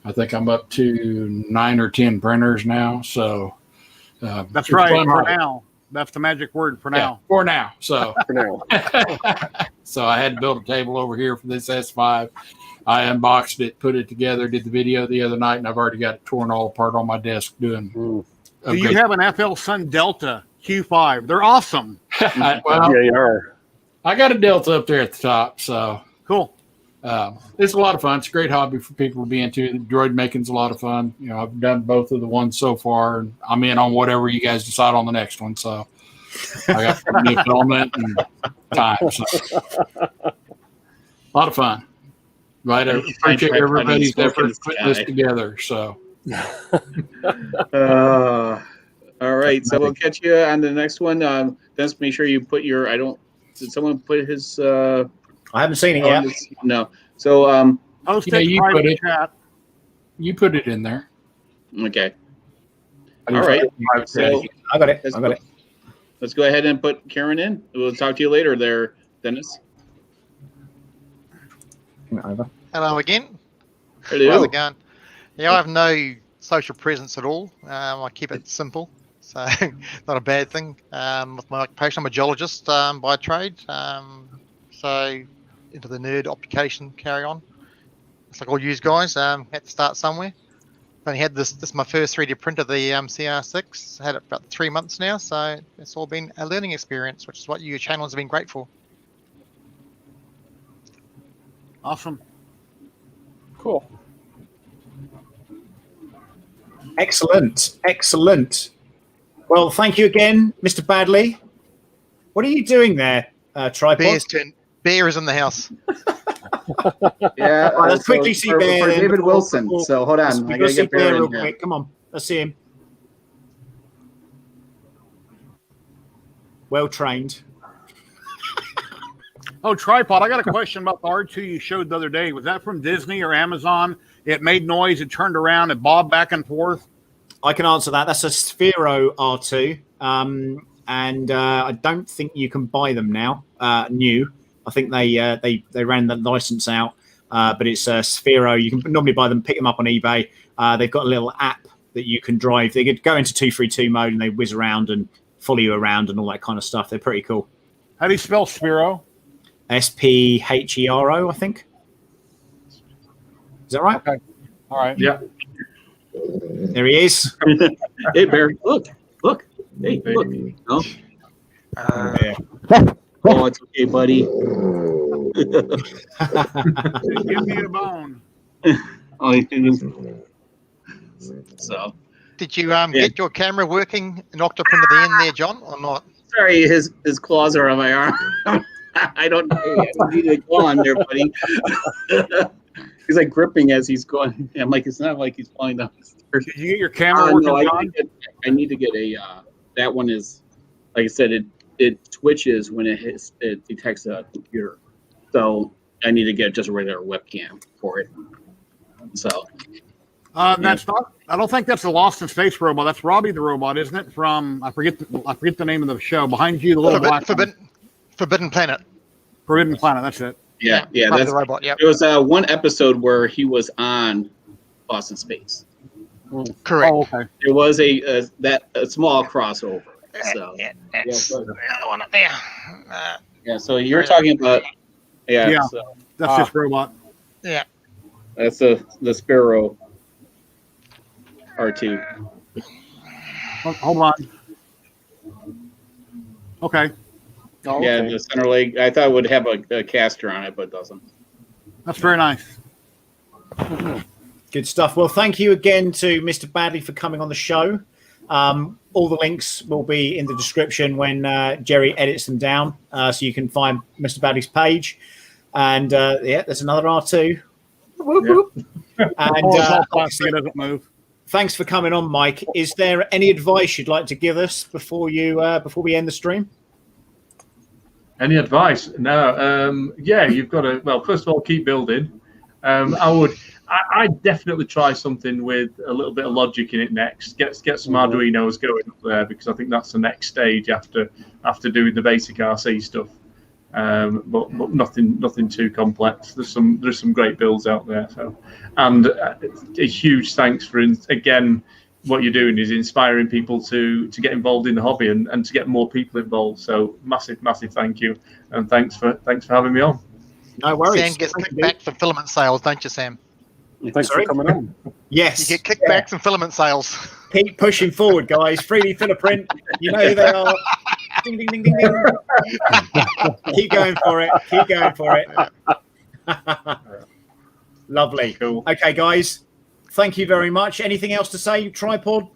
I think I'm up to 9 or 10 printers now. So that's right. For now, that's the magic word. For now. For now. So for now. So I had to build a table over here for this S5. I unboxed it, put it together, did the video the other night, and I've already got it torn all apart on my desk doing Do you have an FL Sun Delta Q5? They're awesome. Well, Yeah, you are. I got a Delta up there at the top, so Cool. it's a lot of fun. It's a great hobby for people to be into. Droid making's a lot of fun. You know, I've done both of the ones so far, and I'm in on whatever you guys decide on the next one. So I got plenty of filament and time. So. A lot of fun. Right, I appreciate everybody's effort putting this together. So, all right, so we'll catch you on the next one. Just make sure you put your. Did someone put his? I haven't seen it yet. No. So you put it. You put it in there. Okay. All right. So I got it. I got it. Let's go ahead and put Karen in. We'll talk to you later, there, Dennis. Hello again. Hello. How's it going? Yeah, I have no social presence at all. I keep it simple, so not a bad thing. With my occupation, I'm a geologist by trade, so into the nerd occupation carry on. It's like all you guys, had to start somewhere. I only had this my first 3D printer, the CR6. I had it about 3 months now, so it's all been a learning experience, which is what your channels have been great for. Awesome. Cool. Excellent. Excellent. Well, thank you again, Mr. Baddeley. What are you doing there, Tripod? Bear is in the house. Yeah. Let's quickly see Bear. For David Wilson. So hold on. I gotta get Bear in here. Come on. Let's see him. Well trained. Oh, Tripod, I got a question about the R2 you showed the other day. Was that from Disney or Amazon? It made noise, it turned around, it bobbed back and forth. I can answer that. That's a Sphero R2. And I don't think you can buy them now, new. I think they ran the license out, but it's a Sphero. You can normally buy them, pick them up on eBay. They've got a little app that you can drive. They could go into 232 mode and they whiz around and follow you around and all that kind of stuff. They're pretty cool. How do you spell Sphero? Sphero, I think. Is that right? Okay. All right. Yeah. There he is. Hey, Bear. Look. Hey, look. No? Oh, it's okay, buddy. Give me a bone. Oh, he is. So. Did you get your camera working and knocked up into the end there, John, or not? Sorry, his claws are on my arm. I don't know. I need to go on there, buddy. He's like gripping as he's going. I'm like, it's not like he's falling down the stairs. Did you get your camera working, no, I need to get a. That one is, like I said, it twitches when it detects a computer. So I need to get just a regular webcam for it. So. That's not. I don't think that's the Lost in Space robot. That's Robbie the robot, isn't it? From I forget the name of the show. Behind you, the little black Forbidden Planet. Forbidden Planet. That's it. Yeah, Robbie that's the robot. Yeah. There was one episode where he was on Lost in Space. Correct. Oh, okay. There was a small crossover. So That's the other one up there. yeah, so you're talking about Yeah. So, That's just robot. Yeah. that's the Sparrow R2. Hold on. Okay. Oh, Yeah, okay. the center leg. I thought it would have a caster on it, but it doesn't. That's very nice. Good stuff. Well, thank you again to Mr. Baddeley for coming on the show. All the links will be in the description when Jerry edits them down, so you can find Mr. Baddeley's page. And there's another R2. Whoop, whoop. And It doesn't move. thanks for coming on, Mike. Is there any advice you'd like to give us before we end the stream? Any advice? No. Yeah, you've got to. Well, first of all, keep building. I'd definitely try something with a little bit of logic in it next. Get some Arduinos going up there, because I think that's the next stage after doing the basic RC stuff. But nothing too complex. There's some great builds out there. So, and a huge thanks for again. What you're doing is inspiring people to get involved in the hobby and to get more people involved. So massive thank you, and thanks for having me on. No worries. Sam gets kickback for filament sales, don't you, Sam? Thanks for coming on. Yes. You get kickbacks and filament sales. Keep pushing forward, guys. 3D Fingerprint. You know who they are. Ding, ding, ding, ding, ding. Keep going for it. Keep going for it. Lovely. Cool. Okay, guys. Thank you very much. Anything else to say? Tripod,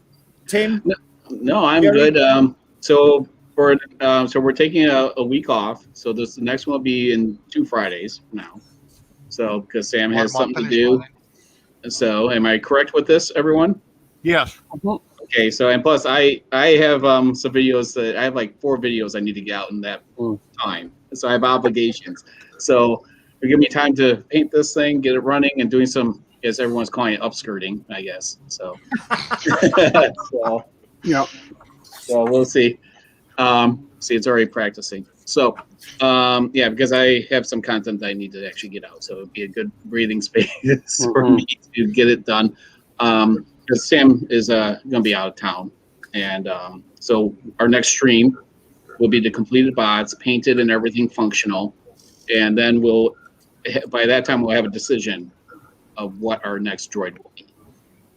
Tim? No, I'm Jerry? good. So we're taking a week off. So the next one will be in 2 Fridays now. So because Sam has something to do. So am I correct with this, everyone? Yes. Okay. So and plus I have some videos that I have like 4 videos I need to get out in that time. So I have obligations. So it give me time to paint this thing, get it running, and doing some, as everyone's calling it, upskirting, I guess. So, so Yeah. So we'll see. See, it's already practicing. So, yeah, because I have some content that I need to actually get out, so it'd be a good breathing space for me to get it done. Because Sam is going to be out of town, and so our next stream will be the completed bots, painted and everything functional, and then by that time we'll have a decision of what our next droid will be.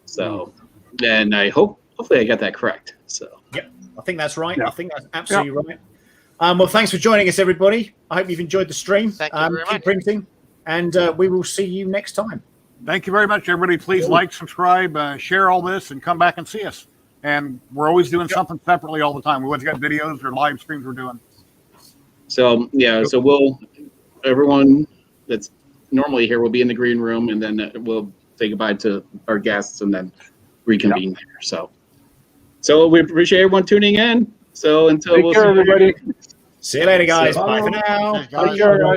So, then hopefully I got that correct. So. Yep, I think that's right. Yeah. I think that's absolutely right. Well, thanks for joining us, everybody. I hope you've enjoyed the stream. Thank you very keep much. printing, and we will see you next time. Thank you very much, everybody. Please like, subscribe, share all this, and come back and see us. And we're always doing something separately all the time. We always got videos or live streams we're doing. So yeah, so everyone that's normally here will be in the green room, and then we'll say goodbye to our guests and then reconvene there. So we appreciate everyone tuning in. So until Take care, everybody. See you later, guys. So- Bye for now. Cheers, guys. Take care, guys.